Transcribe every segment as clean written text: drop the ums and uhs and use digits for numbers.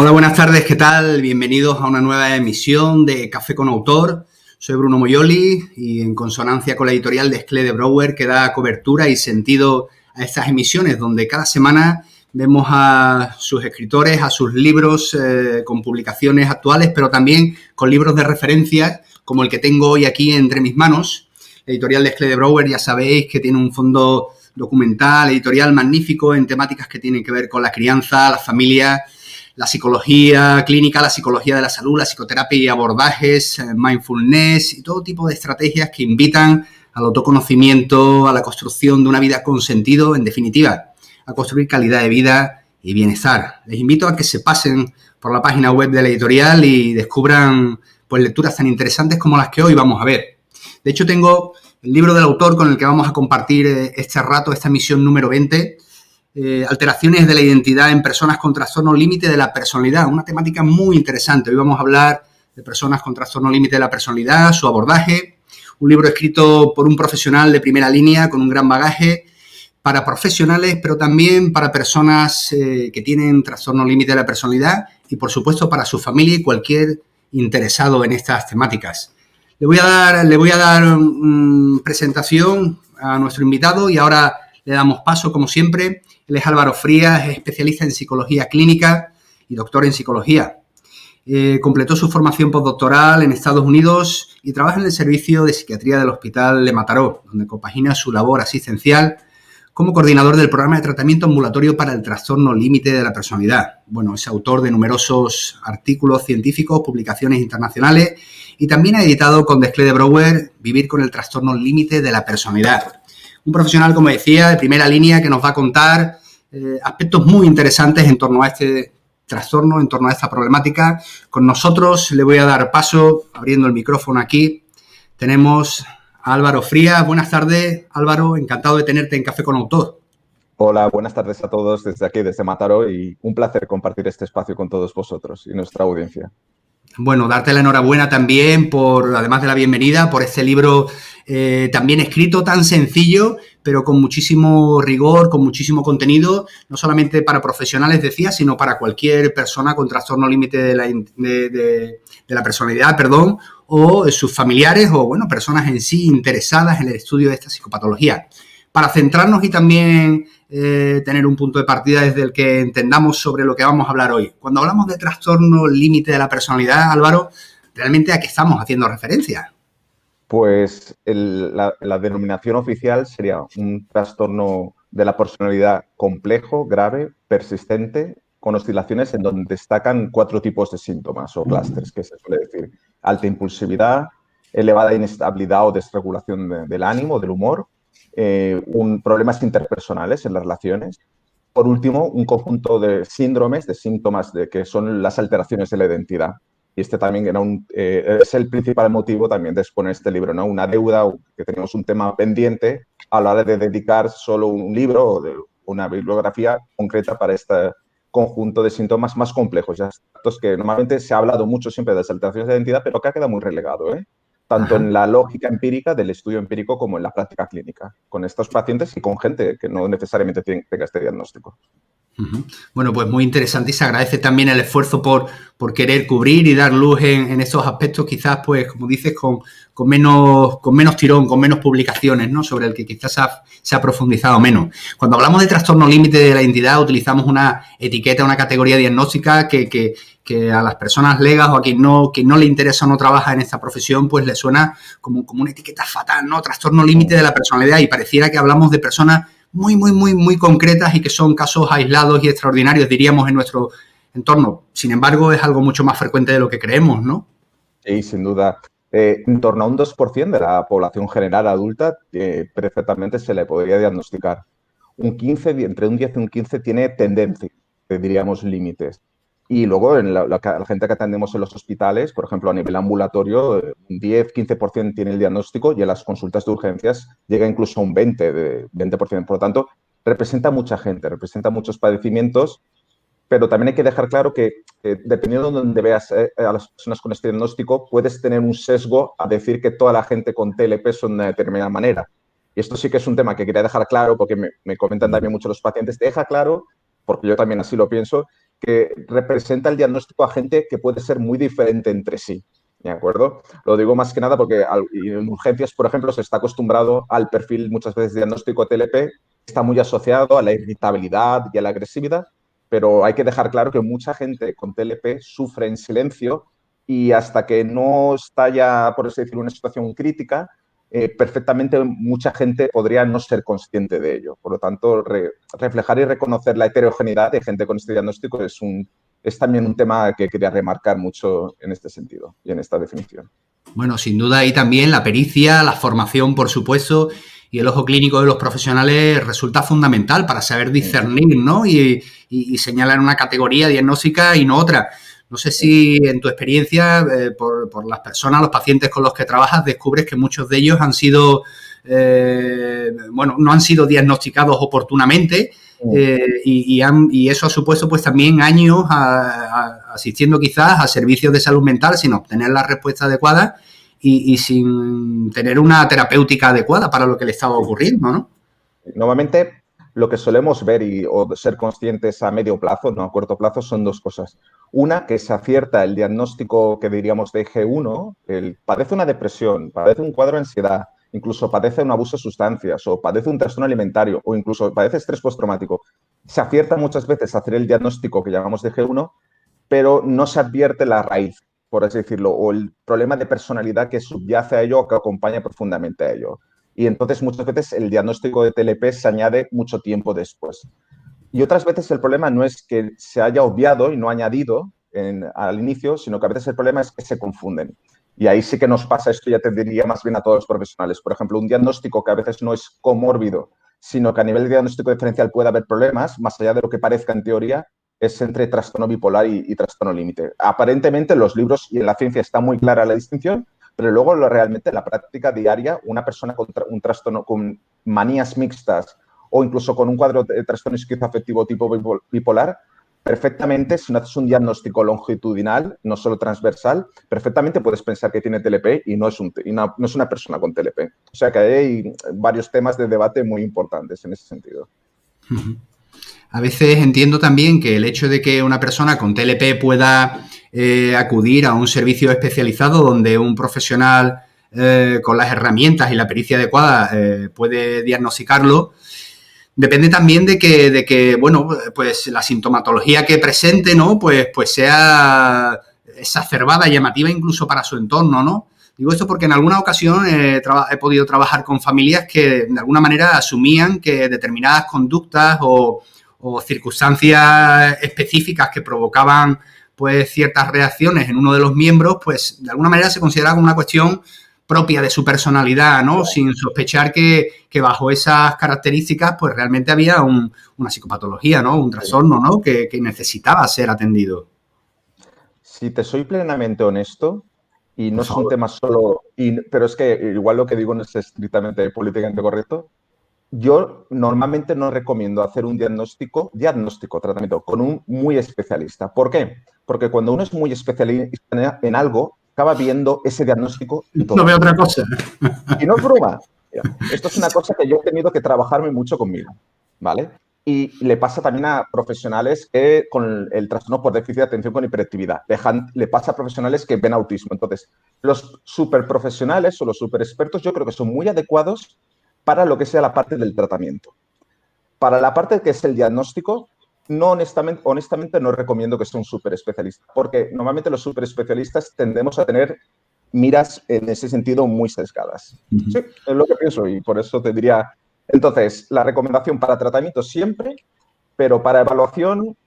Hola, buenas tardes, ¿qué tal? Bienvenidos a una nueva emisión de Café con Autor. Soy Bruno Moyoli y en consonancia con la editorial de Sclede de Brouwer que da cobertura y sentido a estas emisiones donde cada semana vemos a sus escritores, a sus libros con publicaciones actuales, pero también con libros de referencia como el que tengo hoy aquí entre mis manos. La editorial de Sclede de Brouwer ya sabéis que tiene un fondo documental, editorial magnífico en temáticas que tienen que ver con la crianza, la familia, la psicología clínica, la psicología de la salud, la psicoterapia y abordajes, mindfulness y todo tipo de estrategias que invitan al autoconocimiento, a la construcción de una vida con sentido, en definitiva, a construir calidad de vida y bienestar. Les invito a que se pasen por la página web de la editorial y descubran pues lecturas tan interesantes como las que hoy vamos a ver. De hecho, tengo el libro del autor con el que vamos a compartir este rato, esta misión número 20, alteraciones de la identidad en personas con trastorno límite de la personalidad, una temática muy interesante. Hoy vamos a hablar de personas con trastorno límite de la personalidad, su abordaje, un libro escrito por un profesional de primera línea con un gran bagaje para profesionales, pero también para personas que tienen trastorno límite de la personalidad y, por supuesto, para su familia y cualquier interesado en estas temáticas. Le voy a dar presentación a nuestro invitado y ahora le damos paso, como siempre. Él es Álvaro Frías, es especialista en psicología clínica y doctor en psicología. Completó su formación postdoctoral en Estados Unidos y trabaja en el servicio de psiquiatría del Hospital de Mataró, donde compagina su labor asistencial como coordinador del programa de tratamiento ambulatorio para el trastorno límite de la personalidad. Bueno, es autor de numerosos artículos científicos, publicaciones internacionales y también ha editado con Sclede de Brouwer Vivir con el trastorno límite de la personalidad. Un profesional, como decía, de primera línea que nos va a contar aspectos muy interesantes en torno a este trastorno, en torno a esta problemática. Con nosotros le voy a dar paso, abriendo el micrófono aquí, tenemos a Álvaro Frías. Buenas tardes, Álvaro, encantado de tenerte en Café con Autor. Hola, buenas tardes a todos desde aquí, desde Mataró, y un placer compartir este espacio con todos vosotros y nuestra audiencia. Bueno, darte la enhorabuena también por, además de la bienvenida, por este libro también escrito, tan sencillo, pero con muchísimo rigor, con muchísimo contenido, no solamente para profesionales, decía, sino para cualquier persona con trastorno límite de la personalidad, o sus familiares o, bueno, personas en sí interesadas en el estudio de esta psicopatología. Para centrarnos y también tener un punto de partida desde el que entendamos sobre lo que vamos a hablar hoy. Cuando hablamos de trastorno límite de la personalidad, Álvaro, ¿realmente a qué estamos haciendo referencia? Pues la denominación oficial sería un trastorno de la personalidad complejo, grave, persistente, con oscilaciones en donde destacan 4 tipos de síntomas o clústeres, que se suele decir. Alta impulsividad, elevada inestabilidad o desregulación del ánimo, del humor, problemas interpersonales en las relaciones. Por último, un conjunto de síndromes, de síntomas que son las alteraciones de la identidad. Y este también era es el principal motivo también de exponer este libro, ¿no? Una deuda, que teníamos un tema pendiente a la hora de dedicar solo un libro o de una bibliografía concreta para este conjunto de síntomas más complejos, ya estos que normalmente se ha hablado mucho siempre de las alteraciones de identidad, pero que ha quedado muy relegado, tanto en la lógica empírica del estudio empírico como en la práctica clínica, con estos pacientes y con gente que no necesariamente tenga este diagnóstico. Bueno, pues muy interesante y se agradece también el esfuerzo por querer cubrir y dar luz en estos aspectos, quizás, pues, como dices, con menos tirón, con menos publicaciones, ¿no? Sobre el que quizás se ha profundizado menos. Cuando hablamos de trastorno límite de la identidad, utilizamos una etiqueta, una categoría diagnóstica que a las personas legas o a quien no le interesa o no trabaja en esta profesión, pues le suena como una etiqueta fatal, ¿no? Trastorno límite de la personalidad, y pareciera que hablamos de personas muy concretas y que son casos aislados y extraordinarios, diríamos, en nuestro entorno. Sin embargo, es algo mucho más frecuente de lo que creemos, ¿no? Sí, sin duda. En torno a un 2% de la población general adulta perfectamente se le podría diagnosticar. Entre un 10 y un 15 tiene tendencia, diríamos, límites. Y luego en la gente que atendemos en los hospitales, por ejemplo, a nivel ambulatorio, un 10-15% tiene el diagnóstico y en las consultas de urgencias llega incluso a un 20%. Por lo tanto, representa mucha gente, representa muchos padecimientos, pero también hay que dejar claro que dependiendo de donde veas a las personas con este diagnóstico, puedes tener un sesgo a decir que toda la gente con TLP son de una determinada manera. Y esto sí que es un tema que quería dejar claro porque me comentan también mucho los pacientes. Deja claro, porque yo también así lo pienso, que representa el diagnóstico a gente que puede ser muy diferente entre sí. ¿De acuerdo? Lo digo más que nada porque en urgencias, por ejemplo, se está acostumbrado al perfil muchas veces diagnóstico TLP, está muy asociado a la irritabilidad y a la agresividad, pero hay que dejar claro que mucha gente con TLP sufre en silencio y hasta que no está ya, por así decirlo, una situación crítica, perfectamente mucha gente podría no ser consciente de ello. Por lo tanto, reflejar y reconocer la heterogeneidad de gente con este diagnóstico es también un tema que quería remarcar mucho en este sentido y en esta definición. Bueno, sin duda ahí también la pericia, la formación, por supuesto, y el ojo clínico de los profesionales resulta fundamental para saber discernir, ¿no? Y señalar una categoría diagnóstica y no otra. No sé si en tu experiencia, por las personas, los pacientes con los que trabajas, descubres que muchos de ellos han sido, bueno, no han sido diagnosticados oportunamente, y eso ha supuesto pues también años asistiendo quizás a servicios de salud mental sin obtener la respuesta adecuada y sin tener una terapéutica adecuada para lo que le estaba ocurriendo, ¿no? Normalmente lo que solemos ver o ser conscientes a medio plazo, no a corto plazo, son dos cosas. Una, que se acierta el diagnóstico que diríamos de G1, padece una depresión, padece un cuadro de ansiedad, incluso padece un abuso de sustancias o padece un trastorno alimentario o incluso padece estrés postraumático. Se acierta muchas veces a hacer el diagnóstico que llamamos de G1, pero no se advierte la raíz, por así decirlo, o el problema de personalidad que subyace a ello o que acompaña profundamente a ello. Y entonces muchas veces el diagnóstico de TLP se añade mucho tiempo después. Y otras veces el problema no es que se haya obviado y no añadido al inicio, sino que a veces el problema es que se confunden. Y ahí sí que nos pasa esto, ya te diría más bien a todos los profesionales. Por ejemplo, un diagnóstico que a veces no es comórbido, sino que a nivel de diagnóstico diferencial puede haber problemas, más allá de lo que parezca en teoría, es entre trastorno bipolar y trastorno límite. Aparentemente en los libros y en la ciencia está muy clara la distinción, pero luego realmente en la práctica diaria, una persona con un trastorno con manías mixtas o incluso con un cuadro de trastorno esquizoafectivo tipo bipolar, perfectamente, si no haces un diagnóstico longitudinal, no solo transversal, perfectamente puedes pensar que tiene TLP y no es una persona con TLP. O sea que hay varios temas de debate muy importantes en ese sentido. A veces entiendo también que el hecho de que una persona con TLP pueda acudir a un servicio especializado donde un profesional con las herramientas y la pericia adecuada puede diagnosticarlo, depende también de que, bueno, pues la sintomatología que presente, ¿no? Pues sea exacerbada, llamativa incluso para su entorno, ¿no? Digo esto porque en alguna ocasión he podido trabajar con familias que de alguna manera asumían que determinadas conductas o circunstancias específicas que provocaban pues ciertas reacciones en uno de los miembros, pues de alguna manera se consideraba como una cuestión propia de su personalidad, ¿no? Sin sospechar que bajo esas características pues realmente había una psicopatología, ¿no? Un trastorno, ¿no? Que necesitaba ser atendido. Si te soy plenamente honesto, y no es un tema solo, pero es que igual lo que digo no es estrictamente políticamente correcto, yo normalmente no recomiendo hacer un tratamiento, con un muy especialista. ¿Por qué? Porque cuando uno es muy especialista en algo, acaba viendo ese diagnóstico en todo. No veo otra cosa. Y no es broma. Esto es una cosa que yo he tenido que trabajarme mucho conmigo, ¿vale? Y le pasa también a profesionales que con el trastorno por déficit de atención con hiperactividad. Le pasa a profesionales que ven autismo. Entonces, los superprofesionales o los superexpertos yo creo que son muy adecuados para lo que sea la parte del tratamiento. Para la parte que es el diagnóstico, no honestamente no recomiendo que sea un superespecialista, porque normalmente los superespecialistas tendemos a tener miras en ese sentido muy sesgadas. Sí, es lo que pienso y por eso te diría, entonces, la recomendación para tratamiento siempre, pero para evaluación,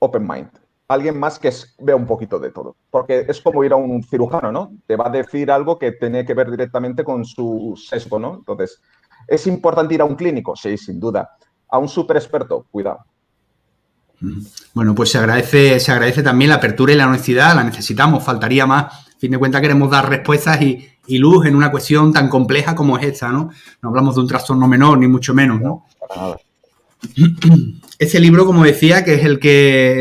open mind. Alguien más que vea un poquito de todo. Porque es como ir a un cirujano, ¿no? Te va a decir algo que tiene que ver directamente con su sesgo, ¿no? Entonces, ¿es importante ir a un clínico? Sí, sin duda. A un súper experto, cuidado. Bueno, pues se agradece también la apertura y la honestidad, la necesitamos, faltaría más. A fin de cuentas queremos dar respuestas y luz en una cuestión tan compleja como es esta, ¿no? No hablamos de un trastorno menor, ni mucho menos, ¿no? Para nada. Ese libro, como decía, que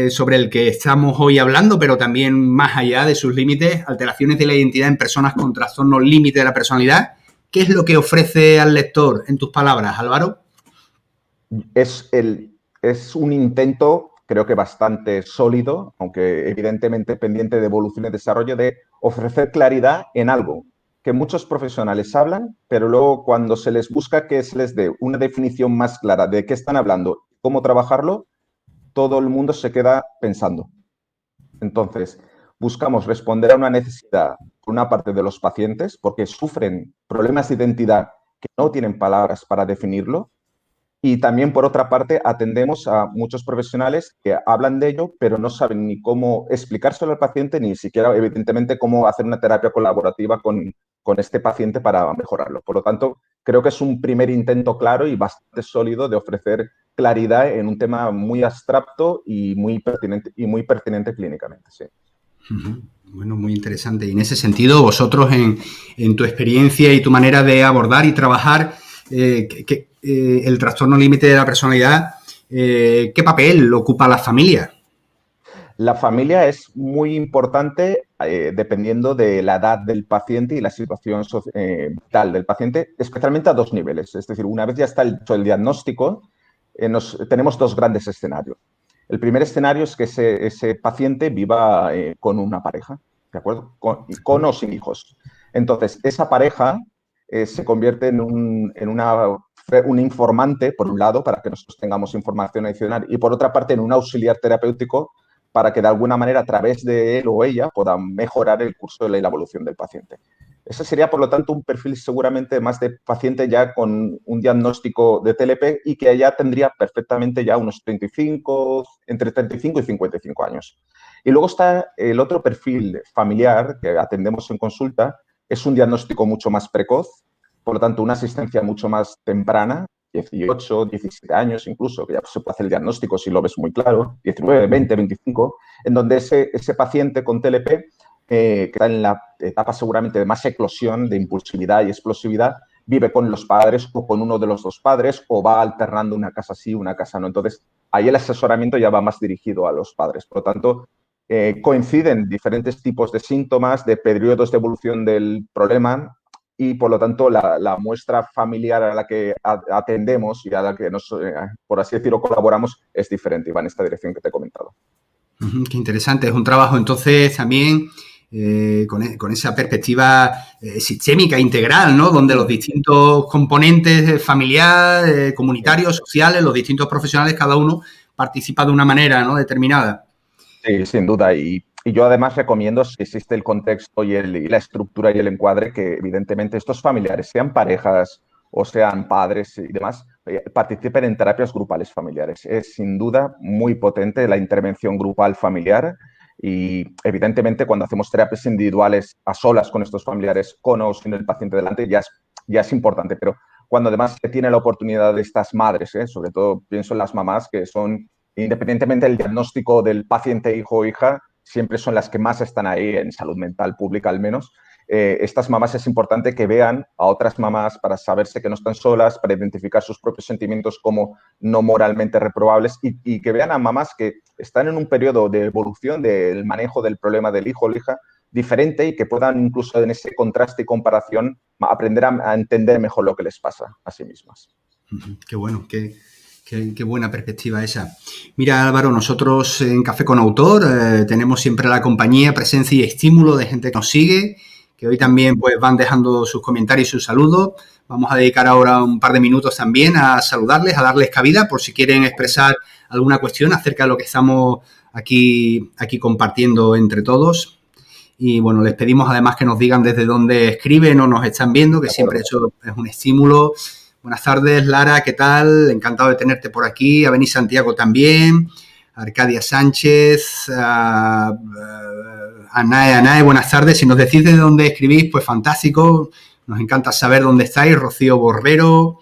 es sobre el que estamos hoy hablando, pero también más allá de sus límites, alteraciones de la identidad en personas con trastornos límite de la personalidad. ¿Qué es lo que ofrece al lector, en tus palabras, Álvaro? Es un intento creo que bastante sólido, aunque evidentemente pendiente de evolución y desarrollo, de ofrecer claridad en algo que muchos profesionales hablan, pero luego cuando se les busca que se les dé una definición más clara de qué están hablando, cómo trabajarlo, todo el mundo se queda pensando. Entonces, buscamos responder a una necesidad por una parte de los pacientes porque sufren problemas de identidad que no tienen palabras para definirlo. Y también, por otra parte, atendemos a muchos profesionales que hablan de ello, pero no saben ni cómo explicárselo al paciente, ni siquiera, evidentemente, cómo hacer una terapia colaborativa con este paciente para mejorarlo. Por lo tanto, creo que es un primer intento claro y bastante sólido de ofrecer claridad en un tema muy abstracto y muy pertinente clínicamente. Sí. Bueno, muy interesante. Y en ese sentido, vosotros, en tu experiencia y tu manera de abordar y trabajar el trastorno límite de la personalidad, ¿qué papel ocupa la familia? La familia es muy importante dependiendo de la edad del paciente y la situación vital del paciente, especialmente a dos niveles. Es decir, una vez ya está hecho el diagnóstico, tenemos dos grandes escenarios. El primer escenario es que ese paciente viva con una pareja, ¿de acuerdo? Con o sin hijos. Entonces, esa pareja se convierte en un informante, por un lado, para que nosotros tengamos información adicional, y por otra parte, en un auxiliar terapéutico para que de alguna manera a través de él o ella puedan mejorar el curso de la evolución del paciente. Ese sería, por lo tanto, un perfil seguramente más de paciente ya con un diagnóstico de TLP y que ya tendría perfectamente ya unos 35, entre 35 y 55 años. Y luego está el otro perfil familiar que atendemos en consulta, es un diagnóstico mucho más precoz, por lo tanto, una asistencia mucho más temprana, 18, 17 años incluso, que ya se puede hacer el diagnóstico si lo ves muy claro, 19, 20, 25, en donde ese paciente con TLP, que está en la etapa seguramente de más eclosión, de impulsividad y explosividad, vive con los padres o con uno de los dos padres o va alternando una casa sí, una casa no. Entonces, ahí el asesoramiento ya va más dirigido a los padres. Por lo tanto, coinciden diferentes tipos de síntomas, de periodos de evolución del problema, y por lo tanto la muestra familiar a la que atendemos y a la que por así decirlo, colaboramos es diferente y va en esta dirección que te he comentado. Qué interesante. Es un trabajo entonces también con esa perspectiva sistémica, integral, ¿no? Donde los distintos componentes familiar, comunitarios, sociales, los distintos profesionales, cada uno participa de una manera, ¿no?, determinada. Sí, sin duda. Y yo además recomiendo, si existe el contexto y la estructura y el encuadre, que evidentemente estos familiares, sean parejas o sean padres y demás, participen en terapias grupales familiares. Es sin duda muy potente la intervención grupal familiar y evidentemente cuando hacemos terapias individuales a solas con estos familiares, con o sin el paciente delante, ya es importante. Pero cuando además se tiene la oportunidad de estas madres, sobre todo pienso en las mamás que son, independientemente del diagnóstico del paciente hijo o hija, siempre son las que más están ahí en salud mental pública al menos. Estas mamás es importante que vean a otras mamás para saberse que no están solas, para identificar sus propios sentimientos como no moralmente reprobables y que vean a mamás que están en un periodo de evolución del manejo del problema del hijo o la hija diferente y que puedan incluso en ese contraste y comparación aprender a entender mejor lo que les pasa a sí mismas. Qué bueno, qué buena perspectiva esa. Mira, Álvaro, nosotros en Café con Autor tenemos siempre la compañía, presencia y estímulo de gente que nos sigue, que hoy también pues van dejando sus comentarios y sus saludos. Vamos a dedicar ahora un par de minutos también a saludarles, a darles cabida por si quieren expresar alguna cuestión acerca de lo que estamos aquí compartiendo entre todos. Y bueno, les pedimos además que nos digan desde dónde escriben o nos están viendo, que siempre eso es un estímulo. Buenas tardes, Lara, ¿qué tal? Encantado de tenerte por aquí. A Beni Santiago también. Arcadia Sánchez. Anae, buenas tardes. Si nos decís de dónde escribís, pues fantástico. Nos encanta saber dónde estáis. Rocío Borrero.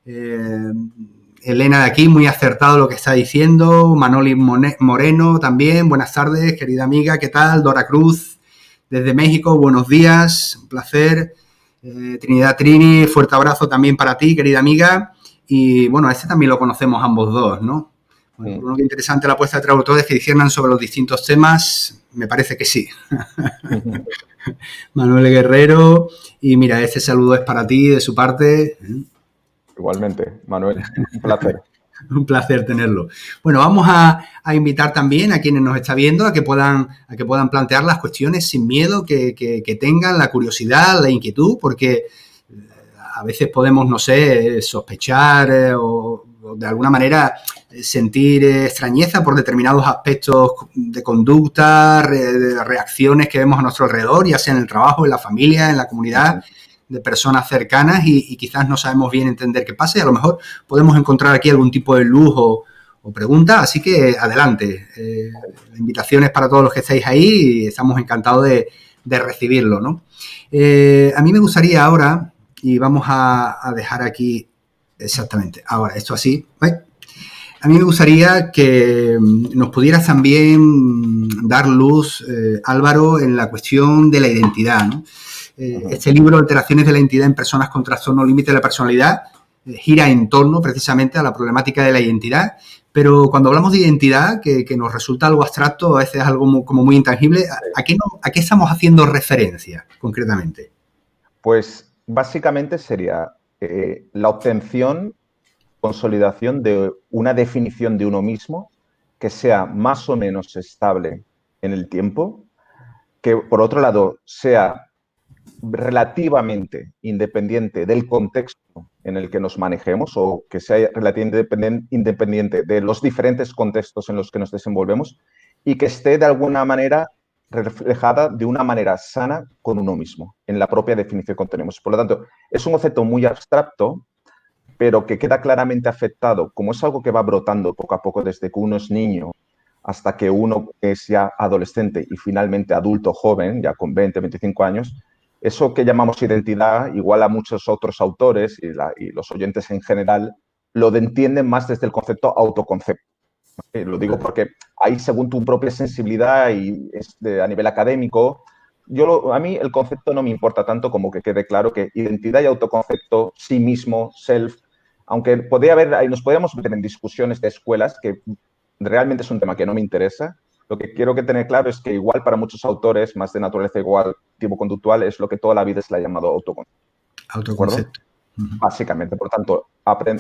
Elena de aquí, muy acertado lo que está diciendo. Manoli Moreno también. Buenas tardes, querida amiga, ¿qué tal? Dora Cruz, desde México, buenos días. Un placer. Trinidad Trini, fuerte abrazo también para ti, querida amiga. Y bueno, este también lo conocemos ambos dos, ¿no? Bueno, por lo que interesante la apuesta de traductores que disciernan sobre los distintos temas, me parece que sí. Manuel Guerrero, y mira, este saludo es para ti, de su parte. Igualmente, Manuel, un placer. Un placer tenerlo. Bueno, vamos a invitar también a quienes nos están viendo a que puedan plantear las cuestiones sin miedo, que tengan la curiosidad, la inquietud, porque a veces podemos, no sé, sospechar o de alguna manera sentir extrañeza por determinados aspectos de conducta, de reacciones que vemos a nuestro alrededor, ya sea en el trabajo, en la familia, en la comunidad, de personas cercanas y quizás no sabemos bien entender qué pasa y a lo mejor podemos encontrar aquí algún tipo de luz o pregunta, así que adelante. La invitación es para todos los que estáis ahí y estamos encantados de recibirlo, ¿no? A mí me gustaría ahora, y vamos a dejar aquí exactamente, ahora esto así, ¿ves? A mí me gustaría que nos pudieras también dar luz, Álvaro, en la cuestión de la identidad, ¿no? Este libro, Alteraciones de la identidad en personas con trastorno límite de la personalidad, gira en torno precisamente a la problemática de la identidad, pero cuando hablamos de identidad, que nos resulta algo abstracto, a veces algo como muy intangible, ¿a qué estamos haciendo referencia concretamente? Pues básicamente sería la obtención, consolidación de una definición de uno mismo que sea más o menos estable en el tiempo, que por otro lado sea relativamente independiente del contexto en el que nos manejemos o que sea relativamente independiente de los diferentes contextos en los que nos desenvolvemos y que esté de alguna manera reflejada de una manera sana con uno mismo, en la propia definición que tenemos. Por lo tanto, es un concepto muy abstracto, pero que queda claramente afectado, como es algo que va brotando poco a poco desde que uno es niño hasta que uno es ya adolescente y finalmente adulto joven, ya con 20, 25 años, eso que llamamos identidad, igual a muchos otros autores y los oyentes en general, lo entienden más desde el concepto autoconcepto. Lo digo porque ahí, según tu propia sensibilidad y a nivel académico, a mí el concepto no me importa tanto como que quede claro que identidad y autoconcepto, sí mismo, self, aunque nos podríamos meter en discusiones de escuelas, que realmente es un tema que no me interesa. Lo que quiero que tener claro es que igual para muchos autores, más de naturaleza igual, tipo conductual, es lo que toda la vida se le ha llamado autoconcepto. ¿De acuerdo? Autoconcepto. Básicamente, por tanto,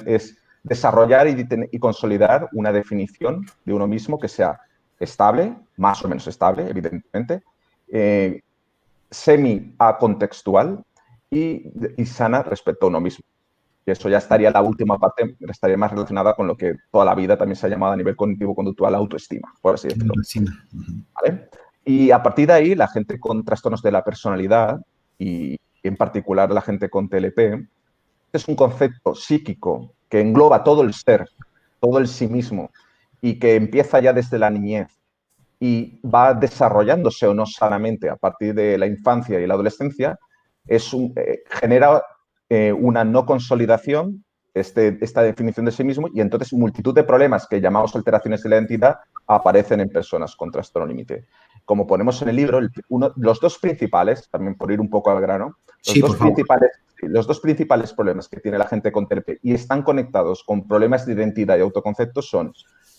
es desarrollar y consolidar una definición de uno mismo que sea estable, más o menos estable, evidentemente, semi-acontextual y sana respecto a uno mismo. Y eso ya estaría la última parte, estaría más relacionada con lo que toda la vida también se ha llamado a nivel cognitivo-conductual autoestima, por así decirlo. ¿Vale? Y a partir de ahí, la gente con trastornos de la personalidad y en particular la gente con TLP, es un concepto psíquico que engloba todo el ser, todo el sí mismo y que empieza ya desde la niñez y va desarrollándose o no sanamente a partir de la infancia y la adolescencia, genera una no consolidación, esta definición de sí mismo, y entonces multitud de problemas que llamamos alteraciones de la identidad aparecen en personas con trastorno límite. Como ponemos en el libro, los dos principales, también por ir un poco al grano, Sí, por favor. los dos principales problemas que tiene la gente con TLP y están conectados con problemas de identidad y autoconcepto son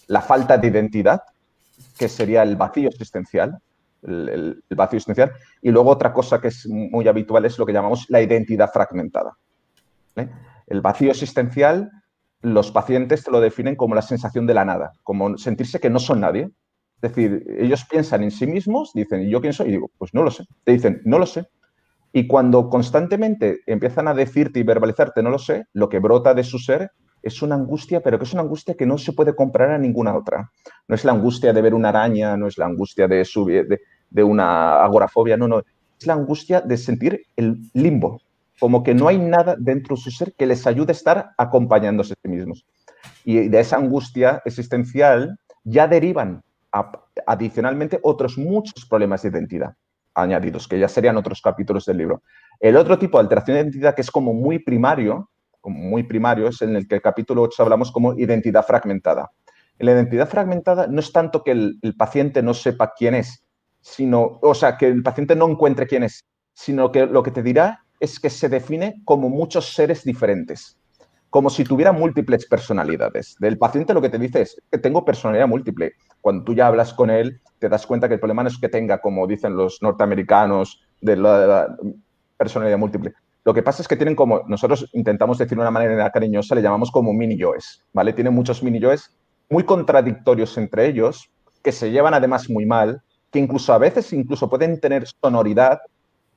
la falta de identidad, que sería el vacío existencial, el vacío existencial, y luego otra cosa que es muy habitual es lo que llamamos la identidad fragmentada. ¿Vale? El vacío existencial, los pacientes te lo definen como la sensación de la nada, como sentirse que no son nadie. Es decir, ellos piensan en sí mismos, dicen, ¿y yo quién soy? Y digo, pues no lo sé. Te dicen, no lo sé. Y cuando constantemente empiezan a decirte y verbalizarte, no lo sé, lo que brota de su ser es una angustia, pero que es una angustia que no se puede comparar a ninguna otra. No es la angustia de ver una araña, no es la angustia de subir, de una agorafobia, no, no. Es la angustia de sentir el limbo, como que no hay nada dentro de su ser que les ayude a estar acompañándose a sí mismos. Y de esa angustia existencial ya derivan adicionalmente otros muchos problemas de identidad añadidos, que ya serían otros capítulos del libro. El otro tipo de alteración de identidad que es como muy primario, es en el que el capítulo 8 hablamos como identidad fragmentada. En la identidad fragmentada no es tanto que el paciente no sepa quién es, o sea, que el paciente no encuentre quién es, sino que lo que te dirá es que se define como muchos seres diferentes, como si tuviera múltiples personalidades. Del paciente lo que te dice es que tengo personalidad múltiple. Cuando tú ya hablas con él, te das cuenta que el problema no es que tenga, como dicen los norteamericanos, de la personalidad múltiple, Lo que pasa es que tienen como, nosotros intentamos decir de una manera cariñosa, le llamamos como mini yoes, ¿vale? Tienen muchos mini yoes muy contradictorios entre ellos, que se llevan además muy mal, que incluso a veces incluso pueden tener sonoridad,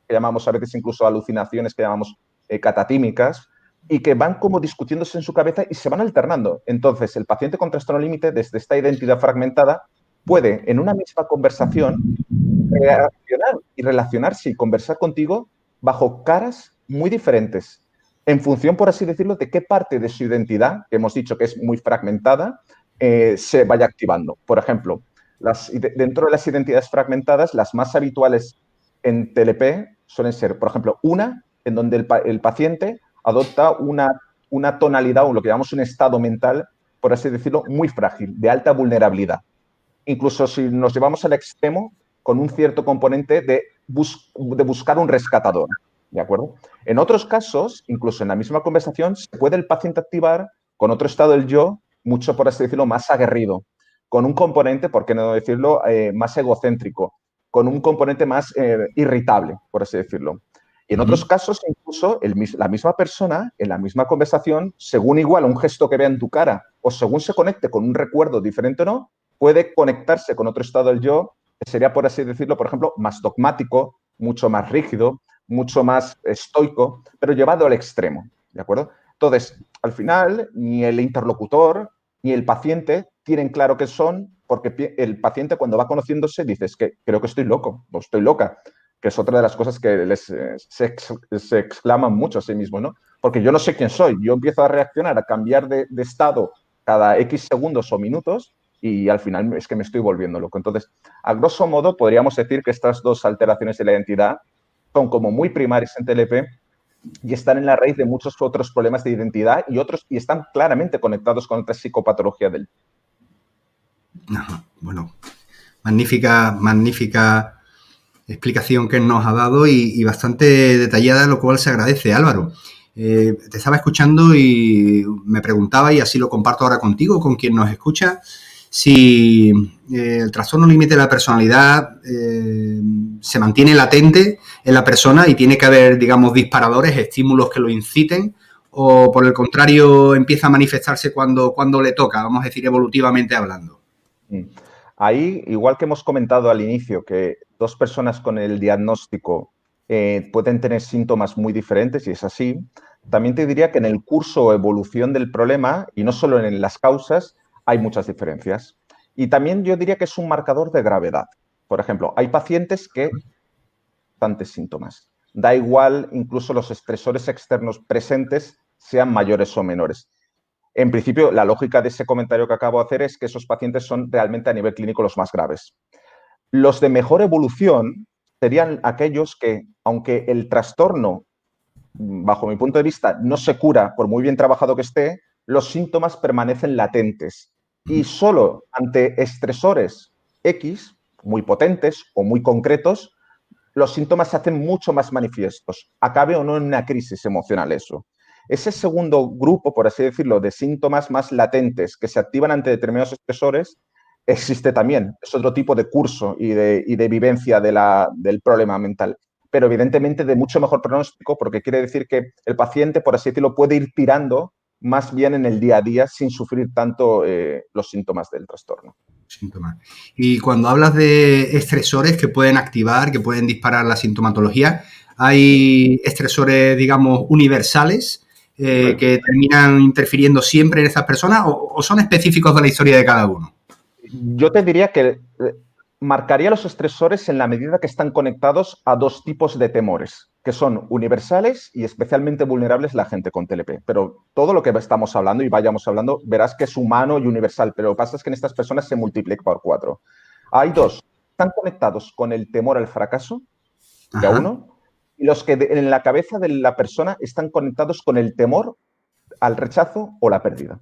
que llamamos a veces incluso alucinaciones, que llamamos catatímicas, y que van como discutiéndose en su cabeza y se van alternando. Entonces, el paciente con trastorno límite, desde esta identidad fragmentada, puede en una misma conversación reaccionar y relacionarse y conversar contigo bajo caras muy diferentes, en función, por así decirlo, de qué parte de su identidad, que hemos dicho que es muy fragmentada, se vaya activando. Por ejemplo, dentro de las identidades fragmentadas, las más habituales en TLP suelen ser, por ejemplo, una en donde el paciente adopta una tonalidad o lo que llamamos un estado mental, por así decirlo, muy frágil, de alta vulnerabilidad. Incluso si nos llevamos al extremo, con un cierto componente de buscar un rescatador, ¿de acuerdo? En otros casos, incluso en la misma conversación, se puede el paciente activar con otro estado del yo, mucho, por así decirlo, más aguerrido, con un componente, por qué no decirlo, más egocéntrico, con un componente más irritable, por así decirlo. Y en otros casos, incluso la misma persona, en la misma conversación, según igual un gesto que vea en tu cara o según se conecte con un recuerdo diferente o no, puede conectarse con otro estado del yo, que sería, por así decirlo, por ejemplo, más dogmático, mucho más rígido, mucho más estoico, pero llevado al extremo, ¿de acuerdo? Entonces, al final, ni el interlocutor ni el paciente tienen claro qué son, porque el paciente cuando va conociéndose dice, es que creo que estoy loco o estoy loca, que es otra de las cosas que se exclaman mucho a sí mismo, ¿no? Porque yo no sé quién soy, yo empiezo a reaccionar, a cambiar de estado cada X segundos o minutos y al final es que me estoy volviendo loco. Entonces, a grosso modo, podríamos decir que estas dos alteraciones de la identidad son como muy primarias en TLP y están en la raíz de muchos otros problemas de identidad y están claramente conectados con otra psicopatología del. Bueno, magnífica explicación que nos ha dado y bastante detallada, lo cual se agradece, Álvaro. Te estaba escuchando y me preguntaba, y así lo comparto ahora contigo, con quien nos escucha, si el trastorno límite de la personalidad se mantiene latente en la persona y tiene que haber, digamos, disparadores, estímulos que lo inciten, o por el contrario empieza a manifestarse cuando le toca, vamos a decir, evolutivamente hablando. Ahí, igual que hemos comentado al inicio, que dos personas con el diagnóstico pueden tener síntomas muy diferentes, y es así, también te diría que en el curso o evolución del problema, y no solo en las causas, hay muchas diferencias. Y también yo diría que es un marcador de gravedad. Por ejemplo, hay pacientes que bastantes síntomas. Da igual incluso los estresores externos presentes sean mayores o menores. En principio, la lógica de ese comentario que acabo de hacer es que esos pacientes son realmente a nivel clínico los más graves. Los de mejor evolución serían aquellos que, aunque el trastorno, bajo mi punto de vista, no se cura por muy bien trabajado que esté, los síntomas permanecen latentes y solo ante estresores X, muy potentes o muy concretos, los síntomas se hacen mucho más manifiestos, acabe o no en una crisis emocional eso. Ese segundo grupo, por así decirlo, de síntomas más latentes que se activan ante determinados estresores, existe también. Es otro tipo de curso y de vivencia del problema mental. Pero evidentemente de mucho mejor pronóstico, porque quiere decir que el paciente, por así decirlo, puede ir tirando más bien en el día a día sin sufrir tanto los síntomas del trastorno. Síntomas. Y cuando hablas de estresores que pueden activar, que pueden disparar la sintomatología, ¿hay estresores, digamos, universales que terminan interfiriendo siempre en estas personas o son específicos de la historia de cada uno? Yo te diría que marcaría los estresores en la medida que están conectados a dos tipos de temores, que son universales y especialmente vulnerables la gente con TLP. Pero todo lo que estamos hablando y vayamos hablando, verás que es humano y universal, pero lo que pasa es que en estas personas se multiplica por 4. Hay dos, están conectados con el temor al fracaso, ya uno, y los que en la cabeza de la persona están conectados con el temor al rechazo o la pérdida.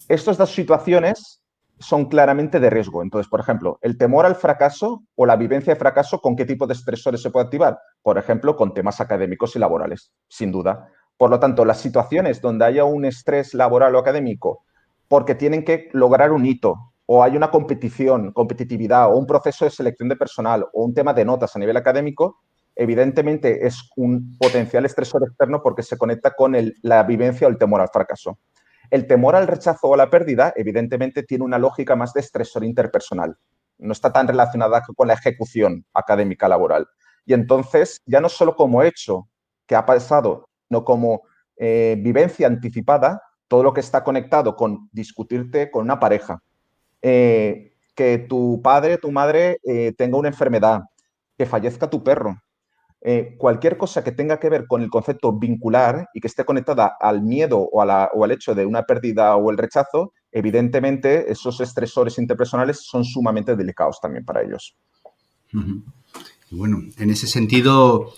Estas dos situaciones son claramente de riesgo. Entonces, por ejemplo, el temor al fracaso o la vivencia de fracaso, ¿con qué tipo de estresores se puede activar? Por ejemplo, con temas académicos y laborales, sin duda. Por lo tanto, las situaciones donde haya un estrés laboral o académico porque tienen que lograr un hito o hay una competitividad o un proceso de selección de personal o un tema de notas a nivel académico, evidentemente es un potencial estresor externo porque se conecta con la vivencia o el temor al fracaso. El temor al rechazo o a la pérdida, evidentemente, tiene una lógica más de estresor interpersonal. No está tan relacionada con la ejecución académica laboral. Y entonces, ya no solo como hecho que ha pasado, sino como vivencia anticipada, todo lo que está conectado con discutirte con una pareja, que tu padre, tu madre tenga una enfermedad, que fallezca tu perro, cualquier cosa que tenga que ver con el concepto vincular y que esté conectada al miedo o al hecho de una pérdida o el rechazo, evidentemente esos estresores interpersonales son sumamente delicados también para ellos. Uh-huh. Bueno, en ese sentido,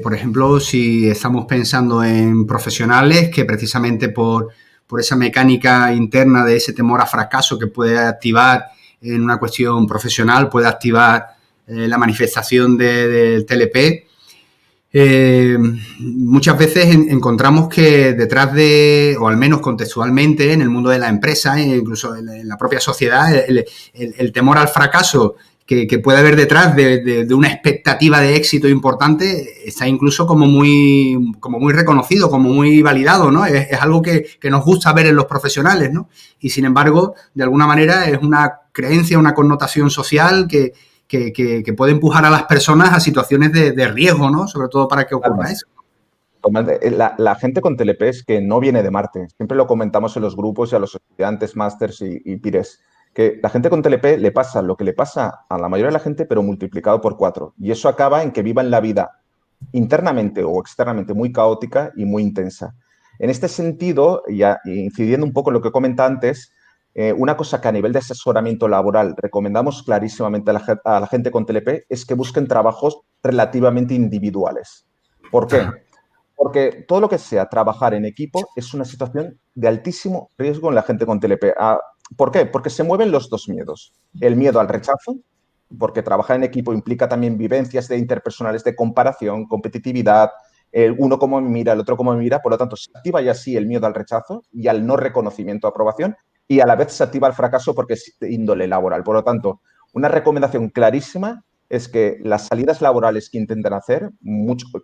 por ejemplo, si estamos pensando en profesionales que precisamente por esa mecánica interna de ese temor a fracaso que puede activar en una cuestión profesional, puede activar la manifestación del TLP, muchas veces encontramos que detrás de, o al menos contextualmente, en el mundo de la empresa, incluso en la propia sociedad, el temor al fracaso que puede haber detrás de una expectativa de éxito importante está incluso como muy reconocido, como muy validado, ¿no? Es algo que nos gusta ver en los profesionales, ¿no? Y sin embargo, de alguna manera es una creencia, una connotación social que puede empujar a las personas a situaciones de riesgo, ¿no? Sobre todo para que ocurra eso. La gente con TLP es que no viene de Marte. Siempre lo comentamos en los grupos y a los estudiantes, másters y pires, que la gente con TLP le pasa lo que le pasa a la mayoría de la gente, pero multiplicado por 4. Y eso acaba en que vivan la vida internamente o externamente muy caótica y muy intensa. En este sentido, ya incidiendo un poco en lo que comentaba antes, una cosa que a nivel de asesoramiento laboral recomendamos clarísimamente a la gente con TLP es que busquen trabajos relativamente individuales. ¿Por qué? Porque todo lo que sea trabajar en equipo es una situación de altísimo riesgo en la gente con TLP. ¿Por qué? Porque se mueven los dos miedos. El miedo al rechazo, porque trabajar en equipo implica también vivencias de interpersonales de comparación, competitividad, el uno como me mira, el otro como me mira, por lo tanto se activa ya así el miedo al rechazo y al no reconocimiento, aprobación, y a la vez se activa el fracaso porque es de índole laboral. Por lo tanto, una recomendación clarísima es que las salidas laborales que intenten hacer,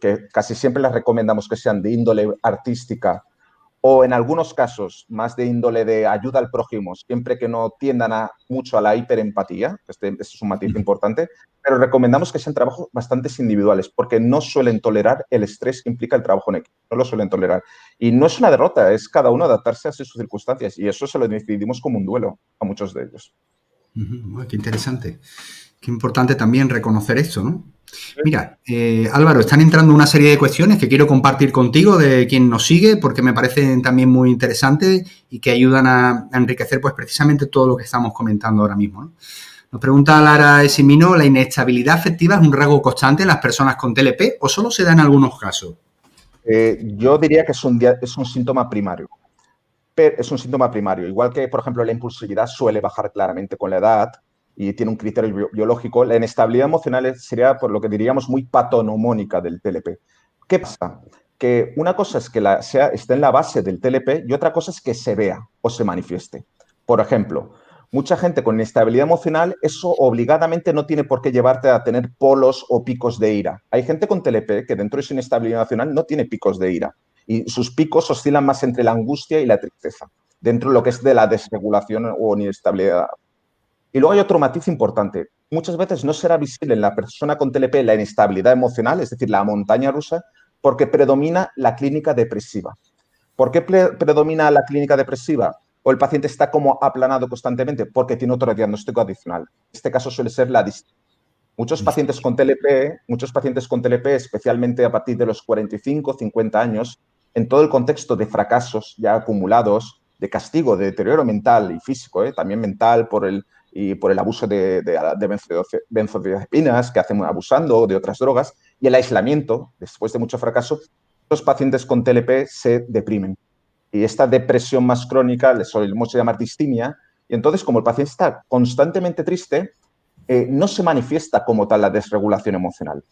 que casi siempre las recomendamos que sean de índole artística o en algunos casos más de índole de ayuda al prójimo, siempre que no tiendan mucho a la hiperempatía, este es un matiz importante, pero recomendamos que sean trabajos bastante individuales, porque no suelen tolerar el estrés que implica el trabajo en equipo, no lo suelen tolerar. Y no es una derrota, es cada uno adaptarse a sus circunstancias, y eso se lo decidimos como un duelo a muchos de ellos. Qué interesante. Qué importante también reconocer esto, ¿no? Mira, Álvaro, están entrando una serie de cuestiones que quiero compartir contigo de quien nos sigue porque me parecen también muy interesantes y que ayudan a enriquecer pues precisamente todo lo que estamos comentando ahora mismo, ¿no? Nos pregunta Lara Esimino, ¿la inestabilidad afectiva es un rasgo constante en las personas con TLP o solo se da en algunos casos? Yo diría que es un síntoma primario. Pero es un síntoma primario. Igual que, por ejemplo, la impulsividad suele bajar claramente con la edad y tiene un criterio biológico, la inestabilidad emocional sería, por lo que diríamos, muy patonomónica del TLP. ¿Qué pasa? Que una cosa es que esté en la base del TLP y otra cosa es que se vea o se manifieste. Por ejemplo, mucha gente con inestabilidad emocional, eso obligadamente no tiene por qué llevarte a tener polos o picos de ira. Hay gente con TLP que dentro de su inestabilidad emocional no tiene picos de ira y sus picos oscilan más entre la angustia y la tristeza, dentro de lo que es de la desregulación o inestabilidad. Y luego hay otro matiz importante. Muchas veces no será visible en la persona con TLP la inestabilidad emocional, es decir, la montaña rusa, porque predomina la clínica depresiva. ¿Por qué predomina la clínica depresiva? O el paciente está como aplanado constantemente porque tiene otro diagnóstico adicional. En este caso suele ser la distimia. Muchos pacientes con TLP, especialmente a partir de los 45, 50 años, en todo el contexto de fracasos ya acumulados, de castigo, de deterioro mental y físico, también mental por el abuso de benzodiazepinas que hacen abusando de otras drogas y el aislamiento, después de mucho fracaso, los pacientes con TLP se deprimen. Y esta depresión más crónica le solemos llamar distimia. Y entonces, como el paciente está constantemente triste, no se manifiesta como tal la desregulación emocional.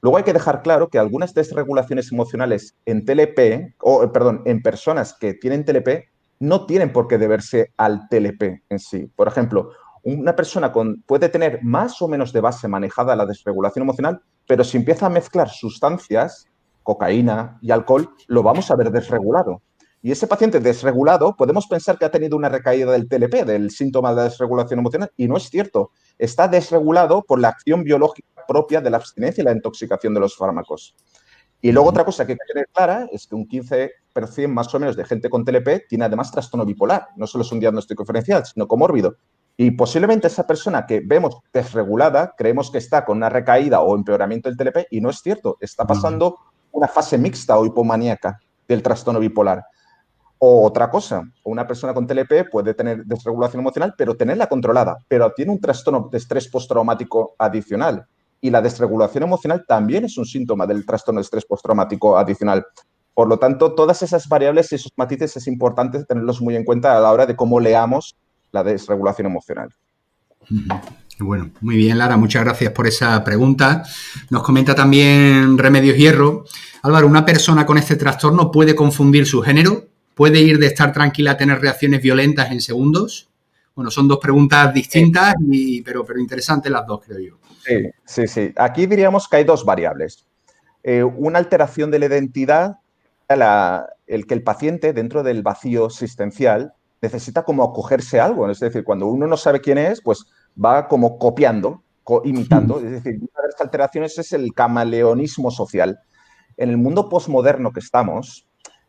Luego hay que dejar claro que algunas desregulaciones emocionales en TLP, en personas que tienen TLP, no tienen por qué deberse al TLP en sí. Por ejemplo, Una persona puede tener más o menos de base manejada la desregulación emocional, pero si empieza a mezclar sustancias, cocaína y alcohol, lo vamos a ver desregulado. Y ese paciente desregulado, podemos pensar que ha tenido una recaída del TLP, del síntoma de desregulación emocional, y no es cierto. Está desregulado por la acción biológica propia de la abstinencia y la intoxicación de los fármacos. Y luego otra cosa que hay que tener clara es que un 15% más o menos de gente con TLP tiene además trastorno bipolar. No solo es un diagnóstico diferencial, sino comórbido. Y posiblemente esa persona que vemos desregulada, creemos que está con una recaída o empeoramiento del TLP y no es cierto. Está pasando una fase mixta o hipomaníaca del trastorno bipolar. O otra cosa, una persona con TLP puede tener desregulación emocional, pero tenerla controlada, pero tiene un trastorno de estrés postraumático adicional. Y la desregulación emocional también es un síntoma del trastorno de estrés postraumático adicional. Por lo tanto, todas esas variables y esos matices es importante tenerlos muy en cuenta a la hora de cómo leamos la desregulación emocional. Bueno, muy bien, Lara, muchas gracias por esa pregunta. Nos comenta también Remedios Hierro. Álvaro, ¿una persona con este trastorno puede confundir su género? ¿Puede ir de estar tranquila a tener reacciones violentas en segundos? Bueno, son dos preguntas distintas, pero interesantes las dos, creo yo. Sí. Aquí diríamos que hay dos variables. Una alteración de la identidad, el que el paciente, dentro del vacío existencial, necesita como acogerse a algo. Es decir, cuando uno no sabe quién es, pues va como copiando, imitando. Es decir, una de las alteraciones es el camaleonismo social. En el mundo posmoderno que estamos,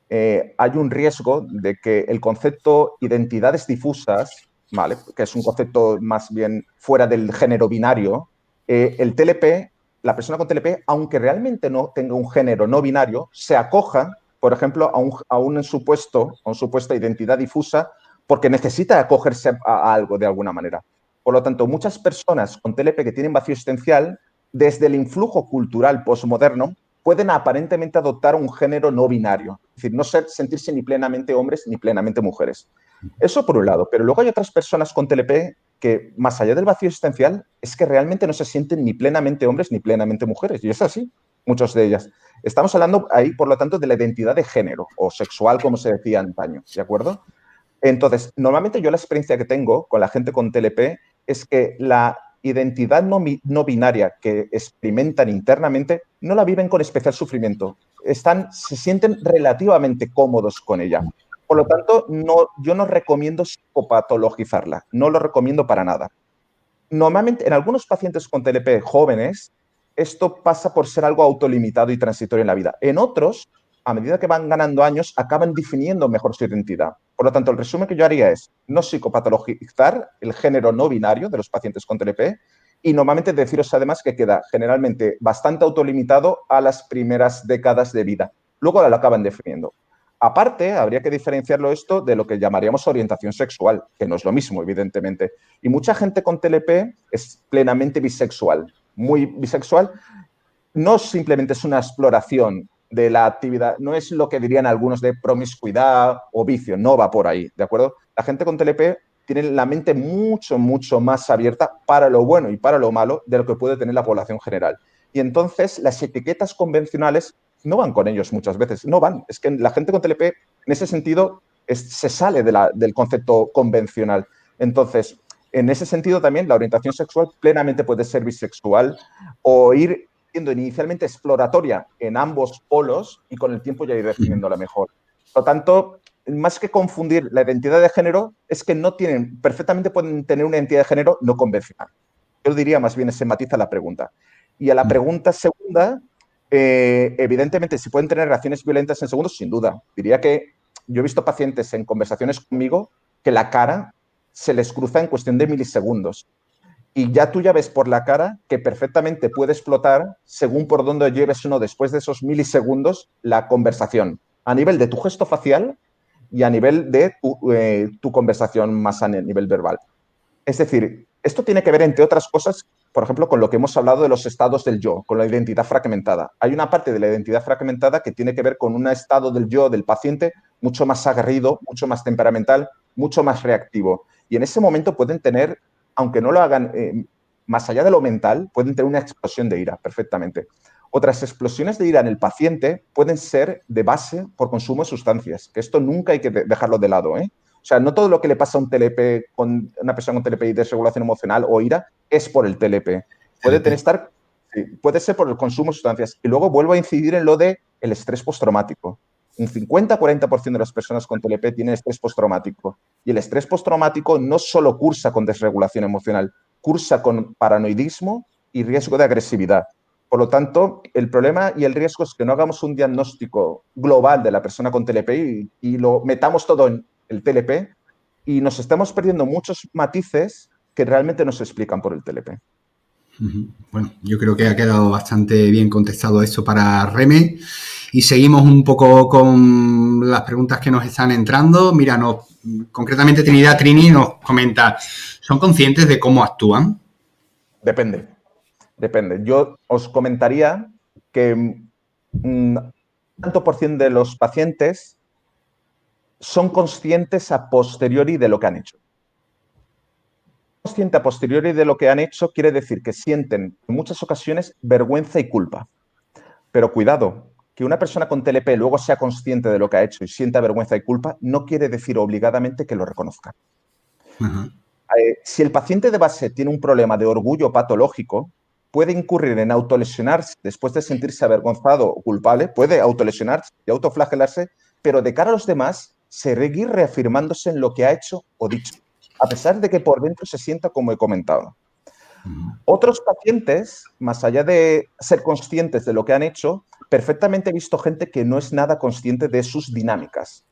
hay un riesgo de que el concepto identidades difusas, ¿vale?, que es un concepto más bien fuera del género binario, el TLP, la persona con TLP, aunque realmente no tenga un género no binario, se acoja, por ejemplo, a una supuesta identidad difusa porque necesita acogerse a algo de alguna manera. Por lo tanto, muchas personas con TLP que tienen vacío existencial, desde el influjo cultural posmoderno, pueden aparentemente adoptar un género no binario, es decir, no sentirse ni plenamente hombres ni plenamente mujeres. Eso por un lado, pero luego hay otras personas con TLP que, más allá del vacío existencial, es que realmente no se sienten ni plenamente hombres ni plenamente mujeres, y es así, muchas de ellas. Estamos hablando ahí, por lo tanto, de la identidad de género o sexual, como se decía antaño, ¿de acuerdo? Entonces, normalmente yo la experiencia que tengo con la gente con TLP es que la identidad no binaria que experimentan internamente no la viven con especial sufrimiento. Se sienten relativamente cómodos con ella. Por lo tanto, yo no recomiendo psicopatologizarla. No lo recomiendo para nada. Normalmente, en algunos pacientes con TLP jóvenes, esto pasa por ser algo autolimitado y transitorio en la vida. En otros, a medida que van ganando años, acaban definiendo mejor su identidad. Por lo tanto, el resumen que yo haría es no psicopatologizar el género no binario de los pacientes con TLP y normalmente deciros además que queda generalmente bastante autolimitado a las primeras décadas de vida. Luego lo acaban definiendo. Aparte, habría que diferenciarlo esto de lo que llamaríamos orientación sexual, que no es lo mismo, evidentemente. Y mucha gente con TLP es plenamente bisexual, muy bisexual. No simplemente es una exploración de la actividad, no es lo que dirían algunos de promiscuidad o vicio, no va por ahí, ¿de acuerdo? La gente con TLP tiene la mente mucho, mucho más abierta para lo bueno y para lo malo de lo que puede tener la población general. Y entonces las etiquetas convencionales no van con ellos muchas veces, no van. Es que la gente con TLP, en ese sentido, se sale del concepto convencional. Entonces, en ese sentido también la orientación sexual plenamente puede ser bisexual o ir siendo inicialmente exploratoria en ambos polos y con el tiempo ya ir definiéndola mejor. Por lo tanto, más que confundir la identidad de género, es que perfectamente pueden tener una identidad de género no convencional. Yo diría más bien ese matiza la pregunta. Y a la pregunta segunda, evidentemente, si pueden tener reacciones violentas en segundos, sin duda. Diría que yo he visto pacientes en conversaciones conmigo que la cara se les cruza en cuestión de milisegundos. Y ya tú ya ves por la cara que perfectamente puede explotar según por dónde lleves uno después de esos milisegundos la conversación, a nivel de tu gesto facial y a nivel de tu conversación más a nivel verbal. Es decir, esto tiene que ver, entre otras cosas, por ejemplo, con lo que hemos hablado de los estados del yo, con la identidad fragmentada. Hay una parte de la identidad fragmentada que tiene que ver con un estado del yo del paciente mucho más aguerrido, mucho más temperamental, mucho más reactivo. Y en ese momento pueden tener, aunque no lo hagan más allá de lo mental, pueden tener una explosión de ira perfectamente. Otras explosiones de ira en el paciente pueden ser de base por consumo de sustancias, que esto nunca hay que dejarlo de lado, ¿eh? O sea, no todo lo que le pasa a un TLP, con una persona con TLP y desregulación emocional o ira, es por el TLP. Puede ser por el consumo de sustancias. Y luego vuelvo a incidir en lo del estrés postraumático. Un 50-40% de las personas con TLP tienen estrés postraumático. Y el estrés postraumático no solo cursa con desregulación emocional, cursa con paranoidismo y riesgo de agresividad. Por lo tanto, el problema y el riesgo es que no hagamos un diagnóstico global de la persona con TLP y lo metamos todo en el TLP y nos estamos perdiendo muchos matices que realmente no se explican por el TLP. Bueno, yo creo que ha quedado bastante bien contestado esto para Reme y seguimos un poco con las preguntas que nos están entrando. Mira, concretamente Trinidad Trini nos comenta, ¿son conscientes de cómo actúan? Depende. Yo os comentaría que tanto por cien de los pacientes son conscientes a posteriori de lo que han hecho. Consciente a posteriori de lo que han hecho quiere decir que sienten en muchas ocasiones vergüenza y culpa. Pero cuidado, que una persona con TLP luego sea consciente de lo que ha hecho y sienta vergüenza y culpa no quiere decir obligadamente que lo reconozca. Si el paciente de base tiene un problema de orgullo patológico, puede incurrir en autolesionarse después de sentirse avergonzado o culpable, puede autolesionarse y autoflagelarse, pero de cara a los demás, seguir reafirmándose en lo que ha hecho o dicho, a pesar de que por dentro se sienta como he comentado. Otros pacientes, más allá de ser conscientes de lo que han hecho, perfectamente he visto gente que no es nada consciente de sus dinámicas.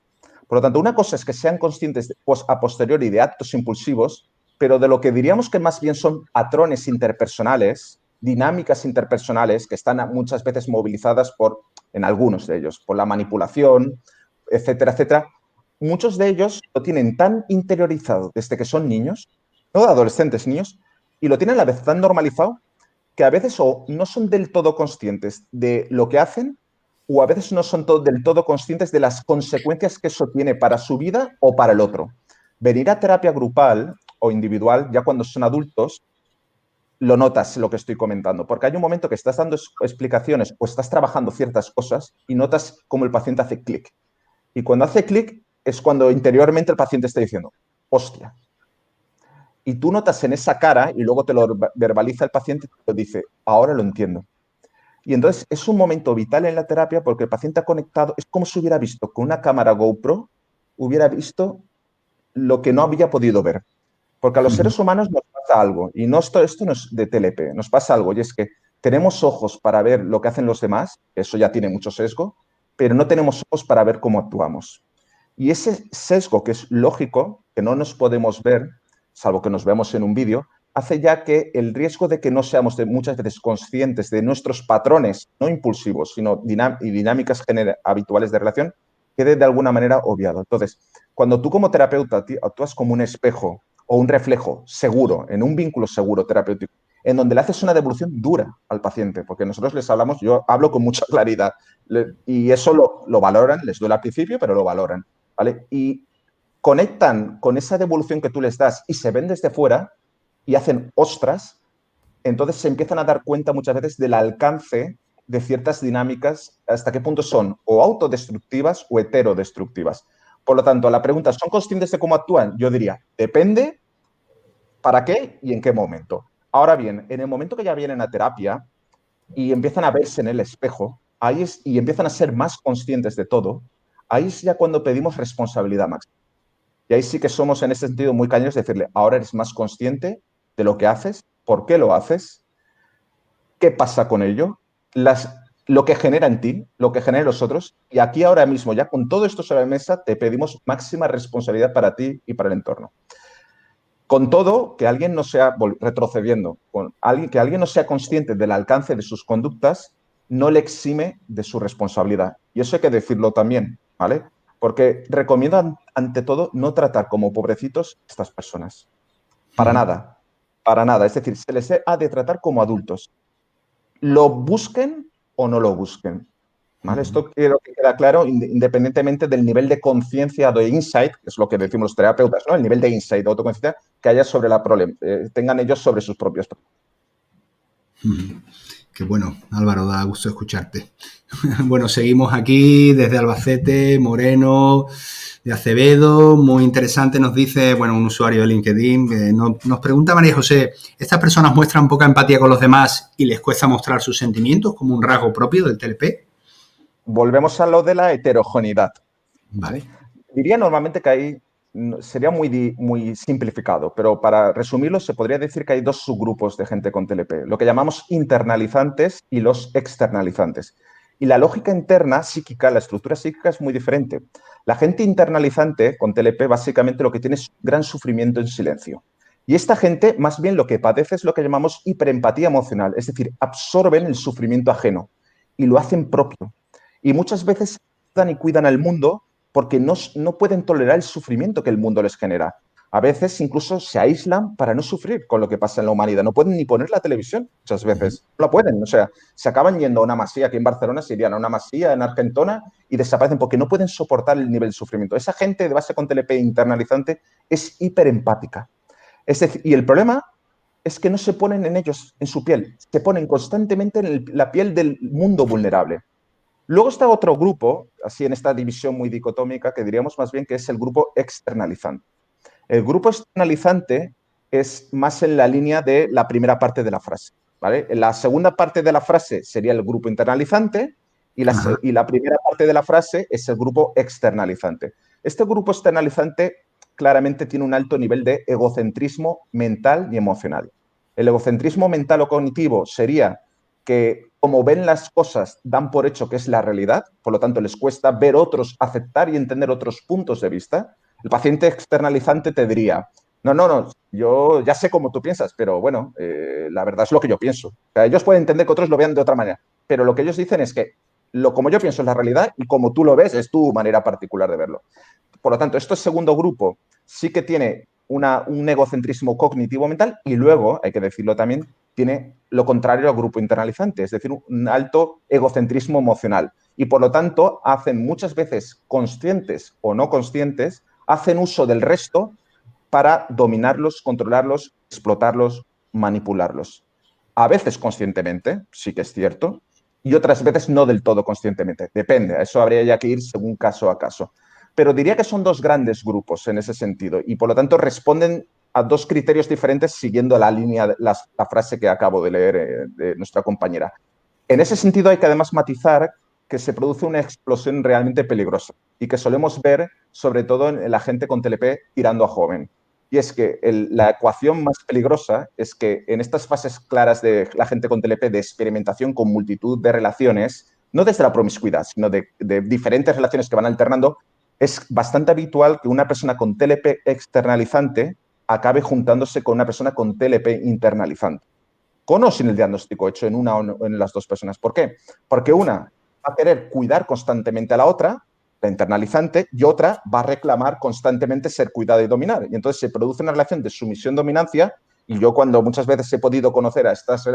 Por lo tanto, una cosa es que sean conscientes a posteriori de actos impulsivos, pero de lo que diríamos que más bien son patrones interpersonales, dinámicas interpersonales que están muchas veces movilizadas en algunos de ellos, por la manipulación, etcétera, etcétera. Muchos de ellos lo tienen tan interiorizado desde que son niños, no adolescentes, niños, y lo tienen a la vez tan normalizado que a veces o no son del todo conscientes de lo que hacen o a veces no son del todo conscientes de las consecuencias que eso tiene para su vida o para el otro. Venir a terapia grupal o individual, ya cuando son adultos, lo notas lo que estoy comentando, porque hay un momento que estás dando explicaciones o estás trabajando ciertas cosas y notas cómo el paciente hace clic. Y cuando hace clic es cuando interiormente el paciente está diciendo, hostia. Y tú notas en esa cara y luego te lo verbaliza el paciente y te dice, ahora lo entiendo. Y entonces es un momento vital en la terapia porque el paciente ha conectado, es como si hubiera visto con una cámara GoPro, hubiera visto lo que no había podido ver. Porque a los seres humanos nos pasa algo, y esto no es de TLP, nos pasa algo, y es que tenemos ojos para ver lo que hacen los demás, eso ya tiene mucho sesgo, pero no tenemos ojos para ver cómo actuamos. Y ese sesgo, que es lógico, que no nos podemos ver, salvo que nos veamos en un vídeo, hace ya que el riesgo de que no seamos muchas veces conscientes de nuestros patrones, no impulsivos, sino dinámicas habituales de relación, quede de alguna manera obviado. Entonces, cuando tú como terapeuta actúas como un espejo o un reflejo seguro, en un vínculo seguro terapéutico, en donde le haces una devolución dura al paciente, porque nosotros les hablamos, yo hablo con mucha claridad, y eso lo valoran, les duele al principio, pero lo valoran, ¿vale? Y conectan con esa devolución que tú les das y se ven desde fuera y hacen ostras, entonces se empiezan a dar cuenta muchas veces del alcance de ciertas dinámicas, hasta qué punto son o autodestructivas o heterodestructivas. Por lo tanto, la pregunta, ¿son conscientes de cómo actúan? Yo diría, depende para qué y en qué momento. Ahora bien, en el momento que ya vienen a terapia y empiezan a verse en el espejo, y empiezan a ser más conscientes de todo, ahí es ya cuando pedimos responsabilidad máxima. Y ahí sí que somos en ese sentido muy cañones de decirle, ahora eres más consciente de lo que haces, por qué lo haces, qué pasa con ello, lo que genera en ti, lo que genera en los otros. Y aquí ahora mismo, ya con todo esto sobre la mesa, te pedimos máxima responsabilidad para ti y para el entorno. Con todo, que alguien no sea, retrocediendo, que alguien no sea consciente del alcance de sus conductas, no le exime de su responsabilidad. Y eso hay que decirlo también, ¿vale? Porque recomiendo, ante todo, no tratar como pobrecitos a estas personas. Para nada, para nada. Es decir, se les ha de tratar como adultos. Lo busquen o no lo busquen. ¿Vale? Esto quiero que quede claro, independientemente del nivel de conciencia, de insight, que es lo que decimos los terapeutas, ¿no? El nivel de insight, de autoconciencia que haya sobre tengan ellos sobre sus propios problemas. Qué bueno, Álvaro, da gusto escucharte. Bueno, seguimos aquí desde Albacete, Moreno, de Acevedo, muy interesante, nos dice, bueno, un usuario de LinkedIn, nos pregunta María José, ¿estas personas muestran poca empatía con los demás y les cuesta mostrar sus sentimientos como un rasgo propio del TLP? Volvemos a lo de la heterogeneidad. Vale. Diría normalmente que ahí sería muy simplificado, pero para resumirlo se podría decir que hay dos subgrupos de gente con TLP, lo que llamamos internalizantes y los externalizantes. Y la lógica interna psíquica, la estructura psíquica es muy diferente. La gente internalizante con TLP básicamente lo que tiene es gran sufrimiento en silencio. Y esta gente más bien lo que padece es lo que llamamos hiperempatía emocional, es decir, absorben el sufrimiento ajeno y lo hacen propio. Y muchas veces ayudan y cuidan al mundo porque no pueden tolerar el sufrimiento que el mundo les genera. A veces incluso se aíslan para no sufrir con lo que pasa en la humanidad. No pueden ni poner la televisión muchas veces. No la pueden. O sea, se acaban yendo a una masía. Aquí en Barcelona se irían a una masía en Argentona y desaparecen porque no pueden soportar el nivel de sufrimiento. Esa gente de base con TLP internalizante es hiperempática. Es decir, y el problema es que no se ponen en ellos, en su piel. Se ponen constantemente en la piel del mundo vulnerable. Luego está otro grupo, así en esta división muy dicotómica, que diríamos más bien que es el grupo externalizante. El grupo externalizante es más en la línea de la primera parte de la frase. ¿Vale? La segunda parte de la frase sería el grupo internalizante y la primera parte de la frase es el grupo externalizante. Este grupo externalizante claramente tiene un alto nivel de egocentrismo mental y emocional. El egocentrismo mental o cognitivo sería que como ven las cosas, dan por hecho que es la realidad, por lo tanto les cuesta ver otros, aceptar y entender otros puntos de vista. El paciente externalizante te diría, no, yo ya sé cómo tú piensas, pero bueno, la verdad es lo que yo pienso. O sea, ellos pueden entender que otros lo vean de otra manera, pero lo que ellos dicen es que como yo pienso es la realidad y como tú lo ves es tu manera particular de verlo. Por lo tanto, este segundo grupo sí que tiene un egocentrismo cognitivo mental y luego, hay que decirlo también, tiene lo contrario al grupo internalizante, es decir, un alto egocentrismo emocional. Y por lo tanto, hacen muchas veces conscientes o no conscientes, hacen uso del resto para dominarlos, controlarlos, explotarlos, manipularlos. A veces conscientemente, sí que es cierto, y otras veces no del todo conscientemente. Depende, a eso habría ya que ir según caso a caso. Pero diría que son dos grandes grupos en ese sentido y por lo tanto responden a dos criterios diferentes siguiendo la línea, la frase que acabo de leer de nuestra compañera. En ese sentido hay que además matizar que se produce una explosión realmente peligrosa y que solemos ver sobre todo en la gente con TLP tirando a joven. Y es que la ecuación más peligrosa es que en estas fases claras de la gente con TLP de experimentación con multitud de relaciones, no desde la promiscuidad, sino de diferentes relaciones que van alternando, es bastante habitual que una persona con TLP externalizante acabe juntándose con una persona con TLP internalizante. Con o sin el diagnóstico hecho en una o en las dos personas. ¿Por qué? Porque una va a querer cuidar constantemente a la otra, la internalizante, y otra va a reclamar constantemente ser cuidada y dominar. Y entonces se produce una relación de sumisión-dominancia. Y yo cuando muchas veces he podido conocer a estas,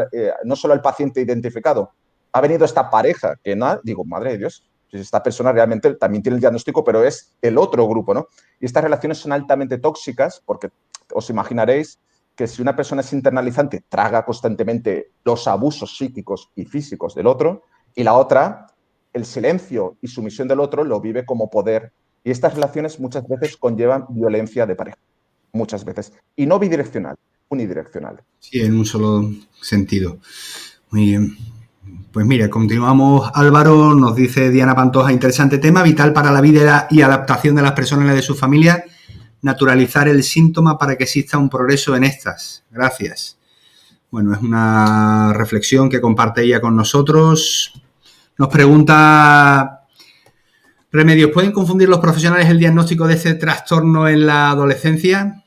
no solo al paciente identificado, ha venido esta pareja que no, digo, madre de Dios, esta persona realmente también tiene el diagnóstico, pero es el otro grupo, ¿no? Y estas relaciones son altamente tóxicas porque os imaginaréis que si una persona es internalizante, traga constantemente los abusos psíquicos y físicos del otro, y la otra, el silencio y sumisión del otro, lo vive como poder. Y estas relaciones muchas veces conllevan violencia de pareja, muchas veces. Y no bidireccional, unidireccional. Sí, en un solo sentido. Muy bien. Pues mira, continuamos. Álvaro, nos dice Diana Pantoja, interesante tema, vital para la vida y adaptación de las personas y la de su familia, naturalizar el síntoma para que exista un progreso en estas. Gracias. Bueno, es una reflexión que comparte ella con nosotros. Nos pregunta Remedios, ¿pueden confundir los profesionales el diagnóstico de este trastorno en la adolescencia?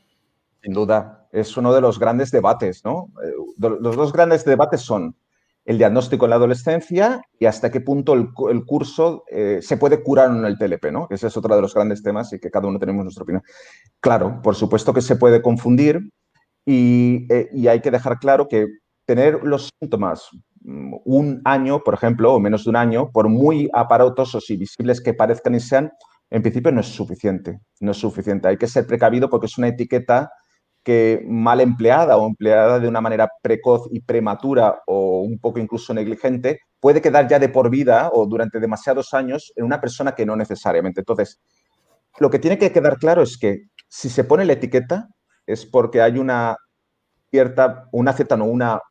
Sin duda, es uno de los grandes debates, ¿no? Los dos grandes debates son el diagnóstico en la adolescencia y hasta qué punto el curso se puede curar en el TLP, ¿no? Ese es otro de los grandes temas y que cada uno tenemos nuestra opinión. Claro, por supuesto que se puede confundir y hay que dejar claro que tener los síntomas un año, por ejemplo, o menos de un año, por muy aparatosos y visibles que parezcan y sean, en principio no es suficiente. No es suficiente. Hay que ser precavido porque es una etiqueta que mal empleada o empleada de una manera precoz y prematura o un poco incluso negligente, puede quedar ya de por vida o durante demasiados años en una persona que no necesariamente. Entonces, lo que tiene que quedar claro es que si se pone la etiqueta es porque hay una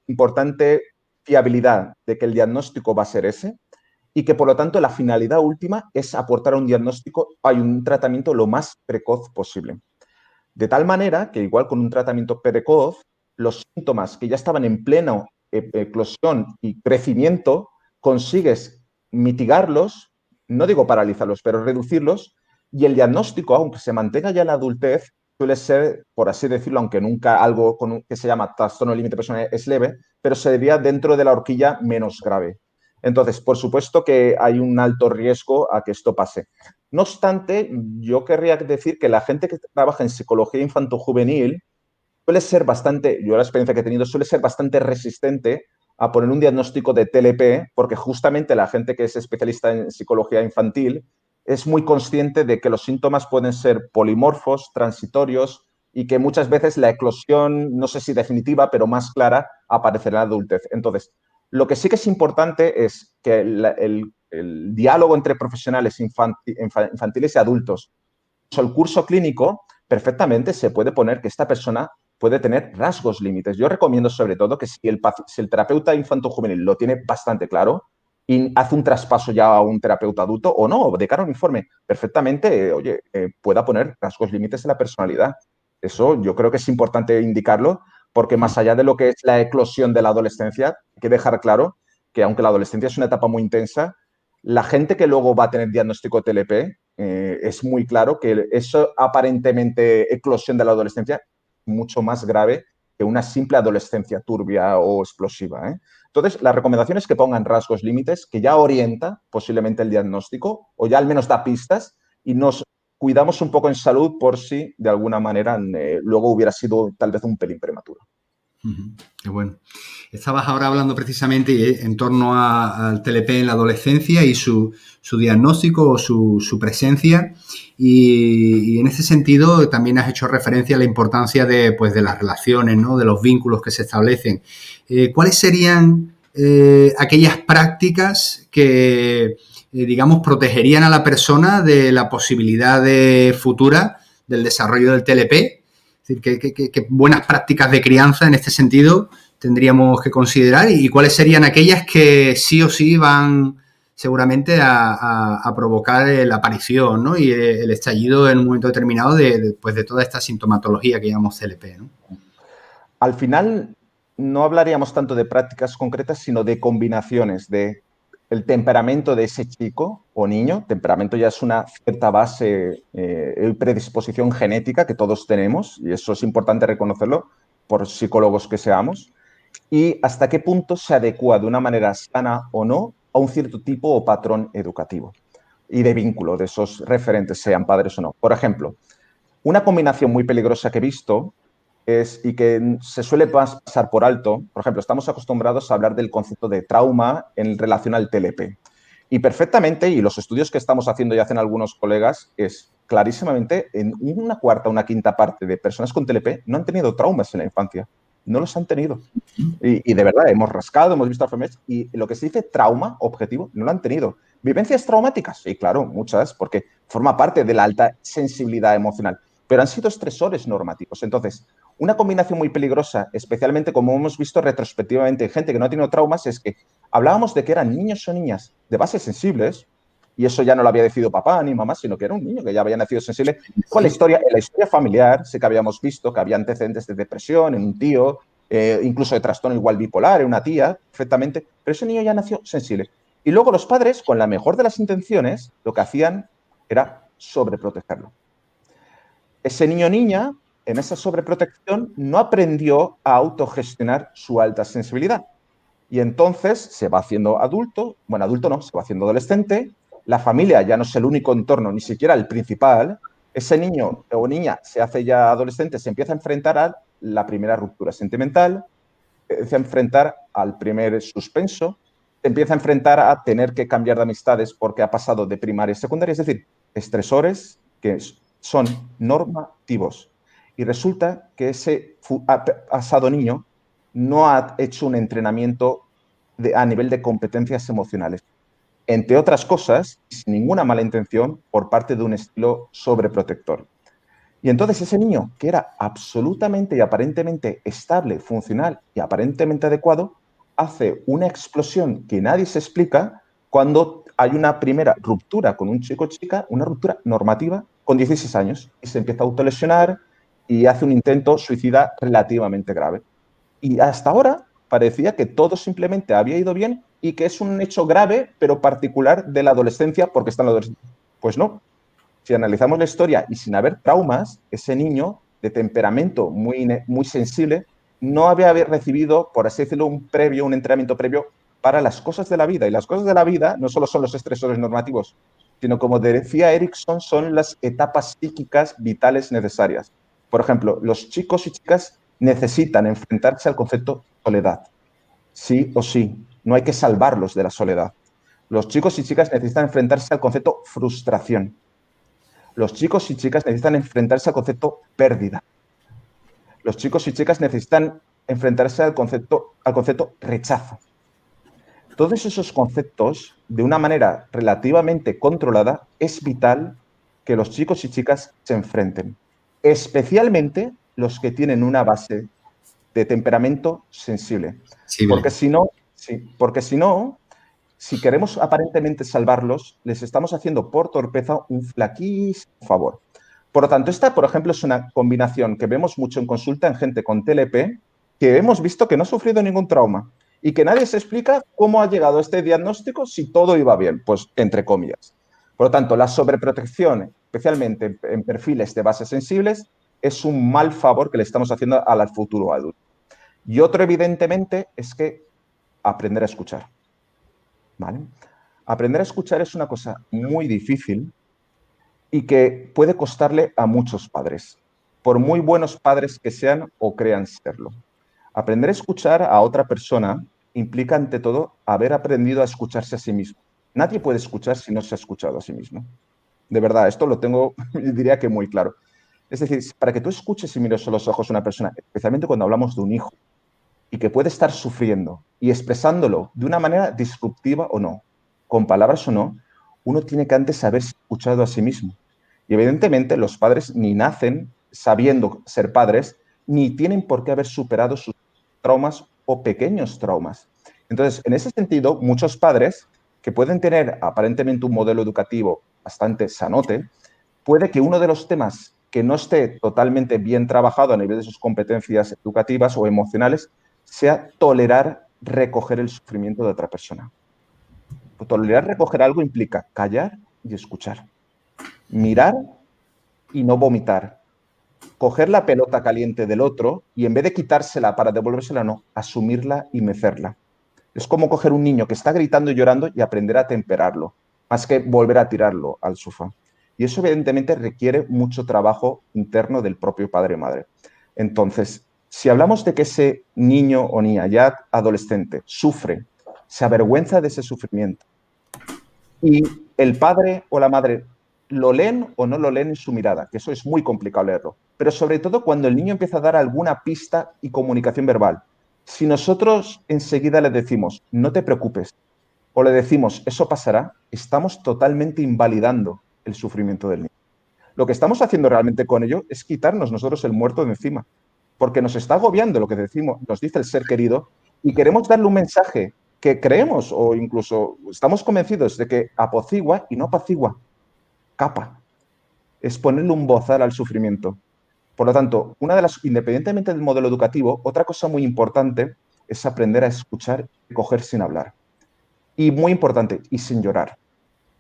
importante fiabilidad de que el diagnóstico va a ser ese y que por lo tanto la finalidad última es aportar un diagnóstico, hay un tratamiento lo más precoz posible. De tal manera que igual con un tratamiento precoz, los síntomas que ya estaban en plena eclosión y crecimiento, consigues mitigarlos, no digo paralizarlos, pero reducirlos, y el diagnóstico, aunque se mantenga ya en la adultez, suele ser, por así decirlo, aunque nunca algo que se llama trastorno límite personal es leve, pero se sería dentro de la horquilla menos grave. Entonces, por supuesto que hay un alto riesgo a que esto pase. No obstante, yo querría decir que la gente que trabaja en psicología infantojuvenil suele ser bastante, yo la experiencia que he tenido, suele ser bastante resistente a poner un diagnóstico de TLP, porque justamente la gente que es especialista en psicología infantil es muy consciente de que los síntomas pueden ser polimorfos, transitorios, y que muchas veces la eclosión, no sé si definitiva, pero más clara, aparecerá en la adultez. Entonces, lo que sí que es importante es que el diálogo entre profesionales infantiles y adultos, el curso clínico, perfectamente se puede poner que esta persona puede tener rasgos límites. Yo recomiendo sobre todo que si el terapeuta infanto-juvenil lo tiene bastante claro y hace un traspaso ya a un terapeuta adulto o no, de cara a un informe, perfectamente, pueda poner rasgos límites en la personalidad. Eso yo creo que es importante indicarlo porque más allá de lo que es la eclosión de la adolescencia, hay que dejar claro que aunque la adolescencia es una etapa muy intensa, la gente que luego va a tener diagnóstico TLP, es muy claro que eso aparentemente eclosión de la adolescencia es mucho más grave que una simple adolescencia turbia o explosiva. Entonces, la recomendación es que pongan rasgos límites que ya orienta posiblemente el diagnóstico o ya al menos da pistas y nos cuidamos un poco en salud por si de alguna manera luego hubiera sido tal vez un pelín prematuro. Qué bueno. Estabas ahora hablando precisamente en torno al TLP en la adolescencia y su diagnóstico o su presencia y en ese sentido también has hecho referencia a la importancia de las relaciones, ¿no? De los vínculos que se establecen. ¿Cuáles serían aquellas prácticas que, digamos, protegerían a la persona de la posibilidad futura del desarrollo del TLP? Es decir, ¿qué buenas prácticas de crianza en este sentido tendríamos que considerar y cuáles serían aquellas que sí o sí van seguramente a provocar la aparición, ¿no? Y el estallido en un momento determinado de toda esta sintomatología que llamamos CLP, ¿no? Al final, no hablaríamos tanto de prácticas concretas, sino de combinaciones de el temperamento de ese chico o niño. Temperamento ya es una cierta base, predisposición genética que todos tenemos, y eso es importante reconocerlo por psicólogos que seamos, y hasta qué punto se adecua de una manera sana o no a un cierto tipo o patrón educativo y de vínculo de esos referentes, sean padres o no. Por ejemplo, una combinación muy peligrosa que he visto y que se suele pasar por alto. Por ejemplo, estamos acostumbrados a hablar del concepto de trauma en relación al TLP. Y perfectamente, y los estudios que estamos haciendo y hacen algunos colegas, es clarísimamente en una cuarta, una quinta parte de personas con TLP no han tenido traumas en la infancia. No los han tenido. Y de verdad, hemos rascado, hemos visto enfermedades y lo que se dice trauma objetivo no lo han tenido. ¿Vivencias traumáticas? Sí, claro, muchas, porque forma parte de la alta sensibilidad emocional, pero han sido estresores normativos. Entonces, una combinación muy peligrosa, especialmente como hemos visto retrospectivamente en gente que no ha tenido traumas, es que hablábamos de que eran niños o niñas de bases sensibles, y eso ya no lo había decidido papá ni mamá, sino que era un niño que ya había nacido sensible. Con en la historia familiar sí que habíamos visto que había antecedentes de depresión en un tío, incluso de trastorno igual bipolar en una tía, perfectamente, pero ese niño ya nació sensible. Y luego los padres, con la mejor de las intenciones, lo que hacían era sobreprotegerlo. Ese niño o niña, en esa sobreprotección, no aprendió a autogestionar su alta sensibilidad. Y entonces se va haciendo adulto, bueno, adulto no, se va haciendo adolescente, la familia ya no es el único entorno, ni siquiera el principal, ese niño o niña se hace ya adolescente, se empieza a enfrentar a la primera ruptura sentimental, se empieza a enfrentar al primer suspenso, se empieza a enfrentar a tener que cambiar de amistades porque ha pasado de primaria a secundaria, es decir, estresores que son normativos. Y resulta que ese pasado niño no ha hecho un entrenamiento a nivel de competencias emocionales. Entre otras cosas, sin ninguna mala intención por parte de un estilo sobreprotector. Y entonces ese niño, que era absolutamente y aparentemente estable, funcional y aparentemente adecuado, hace una explosión que nadie se explica cuando hay una primera ruptura con un chico o chica, una ruptura normativa con 16 años, y se empieza a autolesionar y hace un intento suicida relativamente grave. Y hasta ahora parecía que todo simplemente había ido bien y que es un hecho grave, pero particular de la adolescencia, porque está en la adolescencia. Pues no, si analizamos la historia y sin haber traumas, ese niño de temperamento muy sensible no había recibido, por así decirlo, un entrenamiento previo para las cosas de la vida. Y las cosas de la vida no solo son los estresores normativos, sino, como decía Erickson, son las etapas psíquicas vitales necesarias. Por ejemplo, los chicos y chicas necesitan enfrentarse al concepto soledad. Sí o sí, no hay que salvarlos de la soledad. Los chicos y chicas necesitan enfrentarse al concepto frustración. Los chicos y chicas necesitan enfrentarse al concepto pérdida. Los chicos y chicas necesitan enfrentarse al concepto rechazo. Todos esos conceptos, de una manera relativamente controlada, es vital que los chicos y chicas se enfrenten, especialmente los que tienen una base de temperamento sensible. Porque si no, si queremos aparentemente salvarlos, les estamos haciendo por torpeza un flaquísimo favor. Por lo tanto, esta, por ejemplo, es una combinación que vemos mucho en consulta en gente con TLP, que hemos visto que no ha sufrido ningún trauma y que nadie se explica cómo ha llegado a este diagnóstico si todo iba bien, pues entre comillas. Por lo tanto, la sobreprotección, especialmente en perfiles de bases sensibles, es un mal favor que le estamos haciendo al futuro adulto. Y otro, evidentemente, es que aprender a escuchar. ¿Vale? Aprender a escuchar es una cosa muy difícil y que puede costarle a muchos padres, por muy buenos padres que sean o crean serlo. Aprender a escuchar a otra persona implica, ante todo, haber aprendido a escucharse a sí mismo. Nadie puede escuchar si no se ha escuchado a sí mismo. De verdad, esto lo tengo, diría que muy claro. Es decir, para que tú escuches y mires a los ojos a una persona, especialmente cuando hablamos de un hijo, y que puede estar sufriendo y expresándolo de una manera disruptiva o no, con palabras o no, uno tiene que antes haberse escuchado a sí mismo. Y evidentemente los padres ni nacen sabiendo ser padres, ni tienen por qué haber superado sus traumas o pequeños traumas. Entonces, en ese sentido, muchos padres que pueden tener aparentemente un modelo educativo bastante sanote, puede que uno de los temas que no esté totalmente bien trabajado a nivel de sus competencias educativas o emocionales sea tolerar recoger el sufrimiento de otra persona. Tolerar recoger algo implica callar y escuchar, mirar y no vomitar, coger la pelota caliente del otro y, en vez de quitársela para devolvérsela, no, asumirla y mecerla. Es como coger un niño que está gritando y llorando y aprender a temperarlo, más que volver a tirarlo al sofá. Y eso evidentemente requiere mucho trabajo interno del propio padre o madre. Entonces, si hablamos de que ese niño o niña, ya adolescente, sufre, se avergüenza de ese sufrimiento, y el padre o la madre lo leen o no lo leen en su mirada, que eso es muy complicado leerlo, pero sobre todo cuando el niño empieza a dar alguna pista y comunicación verbal. Si nosotros enseguida le decimos, no te preocupes, o le decimos, eso pasará, estamos totalmente invalidando el sufrimiento del niño. Lo que estamos haciendo realmente con ello es quitarnos nosotros el muerto de encima, porque nos está agobiando lo que decimos, nos dice el ser querido, y queremos darle un mensaje que creemos o incluso estamos convencidos de que apacigua y no apacigua, capa. Es ponerle un bozal al sufrimiento. Por lo tanto, independientemente del modelo educativo, otra cosa muy importante es aprender a escuchar y coger sin hablar. Y muy importante, y sin llorar.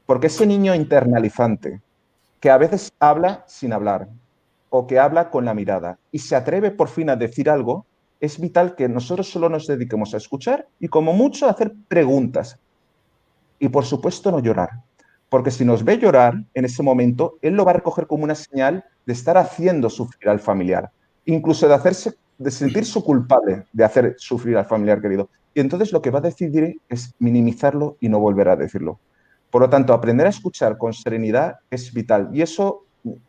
Porque ese niño internalizante, que a veces habla sin hablar o que habla con la mirada y se atreve por fin a decir algo, es vital que nosotros solo nos dediquemos a escuchar y, como mucho, a hacer preguntas. Y, por supuesto, no llorar. Porque si nos ve llorar en ese momento, él lo va a recoger como una señal de estar haciendo sufrir al familiar, incluso de sentirse culpable de hacer sufrir al familiar querido. Y entonces lo que va a decidir es minimizarlo y no volver a decirlo. Por lo tanto, aprender a escuchar con serenidad es vital. Y eso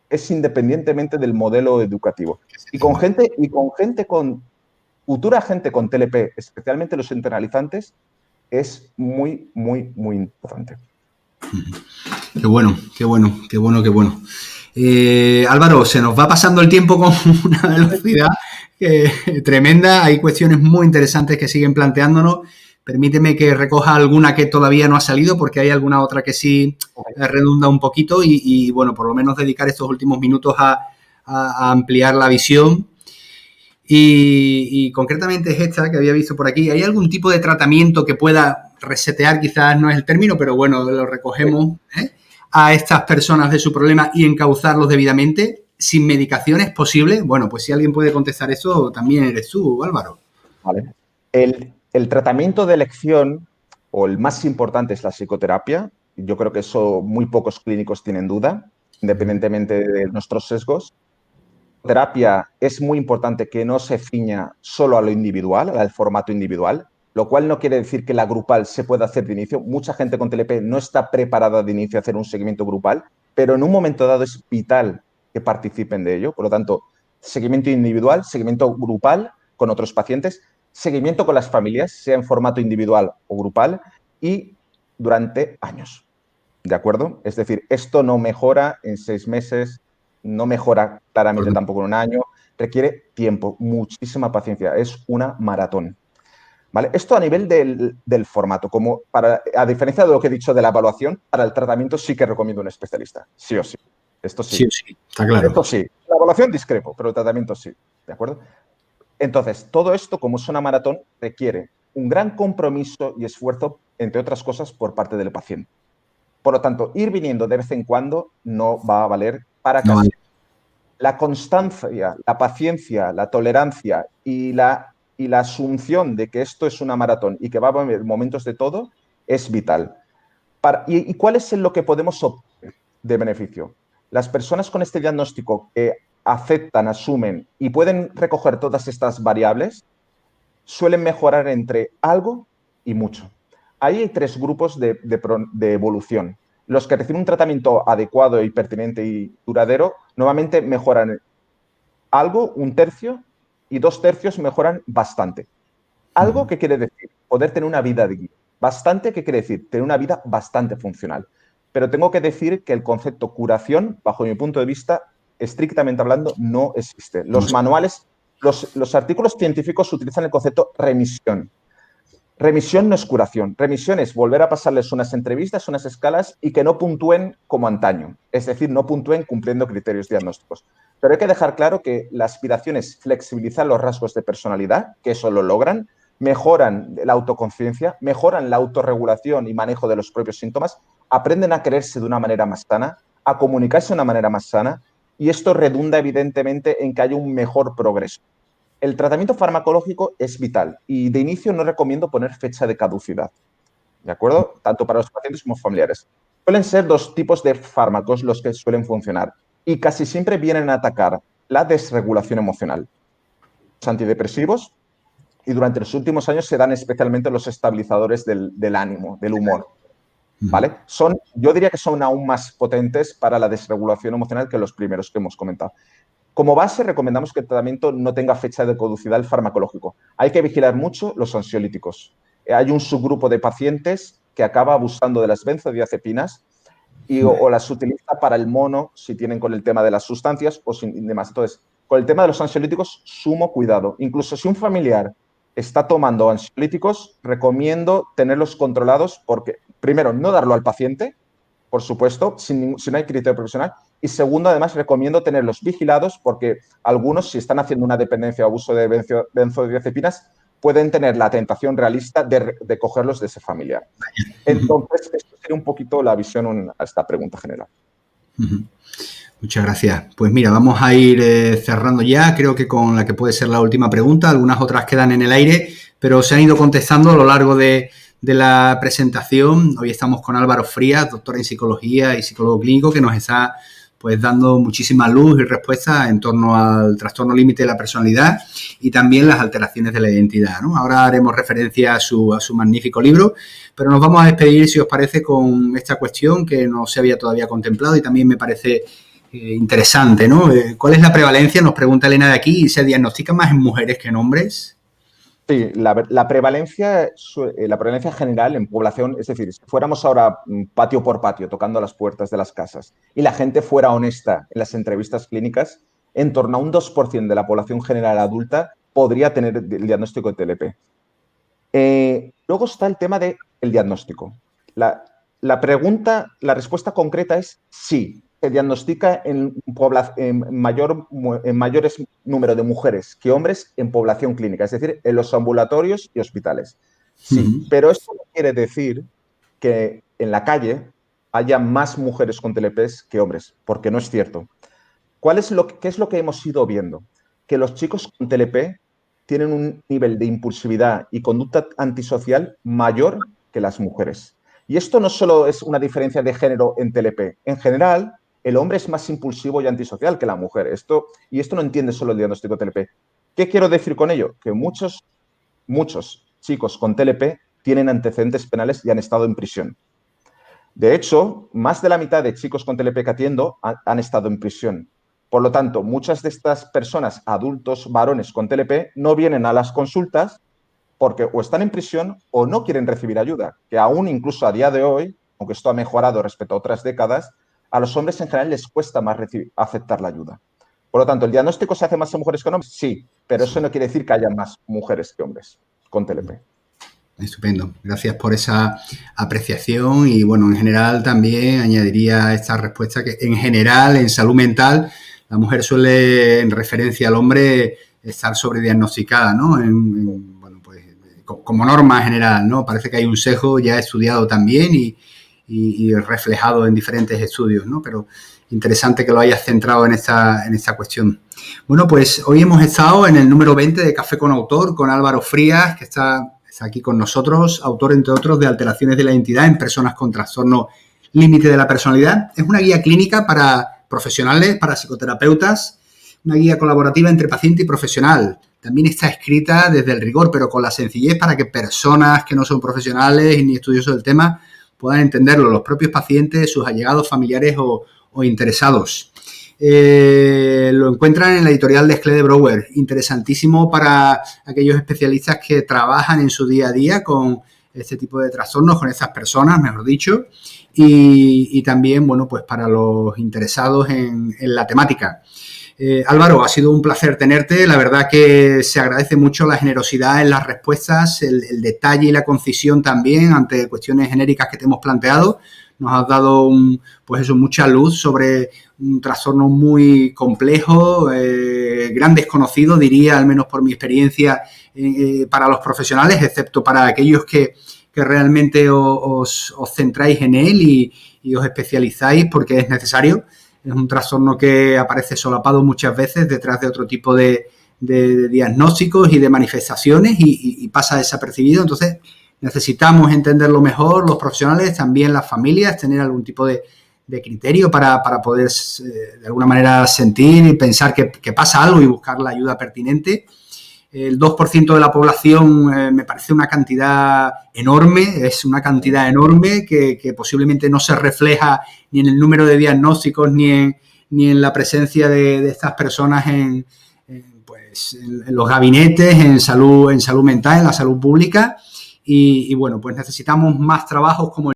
es independientemente del modelo educativo. Y con futura gente con TLP, especialmente los internalizantes, es muy, muy, muy importante. Qué bueno, qué bueno, qué bueno, qué bueno. Álvaro, se nos va pasando el tiempo con una velocidad tremenda. Hay cuestiones muy interesantes que siguen planteándonos. Permíteme que recoja alguna que todavía no ha salido, porque hay alguna otra que sí redunda un poquito y bueno, por lo menos dedicar estos últimos minutos a ampliar la visión. Y concretamente es esta que había visto por aquí. ¿Hay algún tipo de tratamiento que pueda resetear? Quizás no es el término, pero bueno, lo recogemos, a estas personas de su problema y encauzarlos debidamente. ¿Sin medicación es posible? Bueno, pues si alguien puede contestar eso, también eres tú, Álvaro. Vale. El tratamiento de elección, o el más importante, es la psicoterapia. Yo creo que eso muy pocos clínicos tienen duda, independientemente de nuestros sesgos. Terapia es muy importante que no se ciña solo a lo individual, al formato individual, lo cual no quiere decir que la grupal se pueda hacer de inicio. Mucha gente con TLP no está preparada de inicio a hacer un seguimiento grupal, pero en un momento dado es vital que participen de ello. Por lo tanto, seguimiento individual, seguimiento grupal con otros pacientes, seguimiento con las familias, sea en formato individual o grupal, y durante años. ¿De acuerdo? Es decir, esto no mejora en 6 meses, no mejora claramente tampoco en un año, requiere tiempo, muchísima paciencia, es una maratón. ¿Vale? Esto a nivel del formato, a diferencia de lo que he dicho de la evaluación, para el tratamiento sí que recomiendo un especialista, sí o sí. Esto sí. Sí o sí, está claro. Esto sí. La evaluación discrepo, pero el tratamiento sí. ¿De acuerdo? Entonces, todo esto, como es una maratón, requiere un gran compromiso y esfuerzo, entre otras cosas, por parte del paciente. Por lo tanto, ir viniendo de vez en cuando no va a valer para casi. No vale. La constancia, la paciencia, la tolerancia y la asunción de que esto es una maratón y que va a haber momentos de todo es vital. ¿Y cuál es lo que podemos obtener de beneficio? Las personas con este diagnóstico que aceptan, asumen y pueden recoger todas estas variables suelen mejorar entre algo y mucho. Ahí hay 3 grupos de evolución. Los que reciben un tratamiento adecuado y pertinente y duradero normalmente mejoran algo, 1/3, y 2/3 mejoran bastante. Algo, ¿qué quiere decir? Poder tener una vida digna. Bastante, ¿qué quiere decir? Tener una vida bastante funcional. Pero tengo que decir que el concepto curación, bajo mi punto de vista, estrictamente hablando, no existe. Los manuales, los artículos científicos utilizan el concepto remisión. Remisión no es curación. Remisión es volver a pasarles unas entrevistas, unas escalas y que no puntúen como antaño. Es decir, no puntúen cumpliendo criterios diagnósticos. Pero hay que dejar claro que la aspiración es flexibilizar los rasgos de personalidad, que eso lo logran, mejoran la autoconciencia, mejoran la autorregulación y manejo de los propios síntomas, aprenden a quererse de una manera más sana, a comunicarse de una manera más sana, y esto redunda evidentemente en que haya un mejor progreso. El tratamiento farmacológico es vital y de inicio no recomiendo poner fecha de caducidad, ¿de acuerdo? Tanto para los pacientes como familiares. Suelen ser 2 tipos de fármacos los que suelen funcionar y casi siempre vienen a atacar la desregulación emocional. Los antidepresivos, y durante los últimos años se dan especialmente los estabilizadores del ánimo, del humor, ¿vale? Yo diría que son aún más potentes para la desregulación emocional que los primeros que hemos comentado. Como base, recomendamos que el tratamiento no tenga fecha de caducidad farmacológico. Hay que vigilar mucho los ansiolíticos. Hay un subgrupo de pacientes que acaba abusando de las benzodiazepinas o las utiliza para el mono si tienen con el tema de las sustancias o sin demás. Entonces, con el tema de los ansiolíticos, sumo cuidado. Incluso si un familiar está tomando ansiolíticos, recomiendo tenerlos controlados porque, primero, no darlo al paciente, por supuesto, si no hay criterio profesional. Y segundo, además, recomiendo tenerlos vigilados porque algunos, si están haciendo una dependencia o abuso de benzodiazepinas, pueden tener la tentación realista de cogerlos de ese familiar. Entonces, esto sería un poquito la visión a esta pregunta general. Muchas gracias. Pues mira, vamos a ir cerrando ya, creo que con la que puede ser la última pregunta. Algunas otras quedan en el aire, pero se han ido contestando a lo largo de la presentación. Hoy estamos con Álvaro Frías, doctor en psicología y psicólogo clínico, que nos está pues dando muchísima luz y respuesta en torno al trastorno límite de la personalidad y también las alteraciones de la identidad, ¿no? Ahora haremos referencia a su magnífico libro, pero nos vamos a despedir, si os parece, con esta cuestión que no se había todavía contemplado y también me parece interesante, ¿no? ¿Cuál es la prevalencia? Nos pregunta Elena de aquí. ¿Se diagnostica más en mujeres que en hombres? Sí, la prevalencia general en población, es decir, si fuéramos ahora patio por patio tocando las puertas de las casas y la gente fuera honesta en las entrevistas clínicas, en torno a un 2% de la población general adulta podría tener el diagnóstico de TLP. Luego está el tema del diagnóstico. La respuesta concreta es sí. Se diagnostica en mayores número de mujeres que hombres en población clínica, es decir, en los ambulatorios y hospitales. Sí, pero esto no quiere decir que en la calle haya más mujeres con TLPs que hombres, porque no es cierto. ¿Qué es lo que hemos ido viendo? Que los chicos con TLP tienen un nivel de impulsividad y conducta antisocial mayor que las mujeres. Y esto no solo es una diferencia de género en TLP. En general, el hombre es más impulsivo y antisocial que la mujer. Esto no entiende solo el diagnóstico de TLP. ¿Qué quiero decir con ello? Que muchos chicos con TLP tienen antecedentes penales y han estado en prisión. De hecho, más de la mitad de chicos con TLP que atiendo han estado en prisión. Por lo tanto, muchas de estas personas, adultos varones con TLP, no vienen a las consultas porque o están en prisión o no quieren recibir ayuda, que aún incluso a día de hoy, aunque esto ha mejorado respecto a otras décadas, a los hombres en general les cuesta más aceptar la ayuda. Por lo tanto, ¿el diagnóstico se hace más en mujeres que en hombres? Sí, pero eso no quiere decir que haya más mujeres que hombres con TLP. Estupendo. Gracias por esa apreciación y, bueno, en general también añadiría a esta respuesta que en general en salud mental la mujer suele, en referencia al hombre, estar sobrediagnosticada, ¿no? Bueno, pues como norma general, ¿no? Parece que hay un sesgo ya estudiado también y reflejado en diferentes estudios, ¿no? Pero interesante que lo hayas centrado en esta cuestión. Bueno, pues hoy hemos estado en el número 20 de Café con Autor con Álvaro Frías, que está aquí con nosotros, autor, entre otros, de Alteraciones de la Identidad en personas con trastorno límite de la personalidad. Es una guía clínica para profesionales, para psicoterapeutas, una guía colaborativa entre paciente y profesional. También está escrita desde el rigor, pero con la sencillez para que personas que no son profesionales ni estudiosos del tema puedan entenderlo, los propios pacientes, sus allegados, familiares o interesados. Lo encuentran en la editorial de Sclede Brouwer, interesantísimo para aquellos especialistas que trabajan en su día a día con este tipo de trastornos, con estas personas, mejor dicho, y también, bueno, pues para los interesados en la temática. Álvaro, ha sido un placer tenerte, la verdad que se agradece mucho la generosidad en las respuestas, el detalle y la concisión también ante cuestiones genéricas que te hemos planteado. Nos has dado mucha luz sobre un trastorno muy complejo, gran desconocido, diría, al menos por mi experiencia, para los profesionales, excepto para aquellos que realmente os centráis en él y os especializáis porque es necesario. Es un trastorno que aparece solapado muchas veces detrás de otro tipo de diagnósticos y de manifestaciones y pasa desapercibido. Entonces, necesitamos entenderlo mejor, los profesionales, también las familias, tener algún tipo de criterio para poder, de alguna manera, sentir y pensar que pasa algo y buscar la ayuda pertinente. El 2% de la población me parece una cantidad enorme, es una cantidad enorme que posiblemente no se refleja ni en el número de diagnósticos ni en la presencia de estas personas en los gabinetes, en salud mental, en la salud pública. Y bueno, pues necesitamos más trabajos como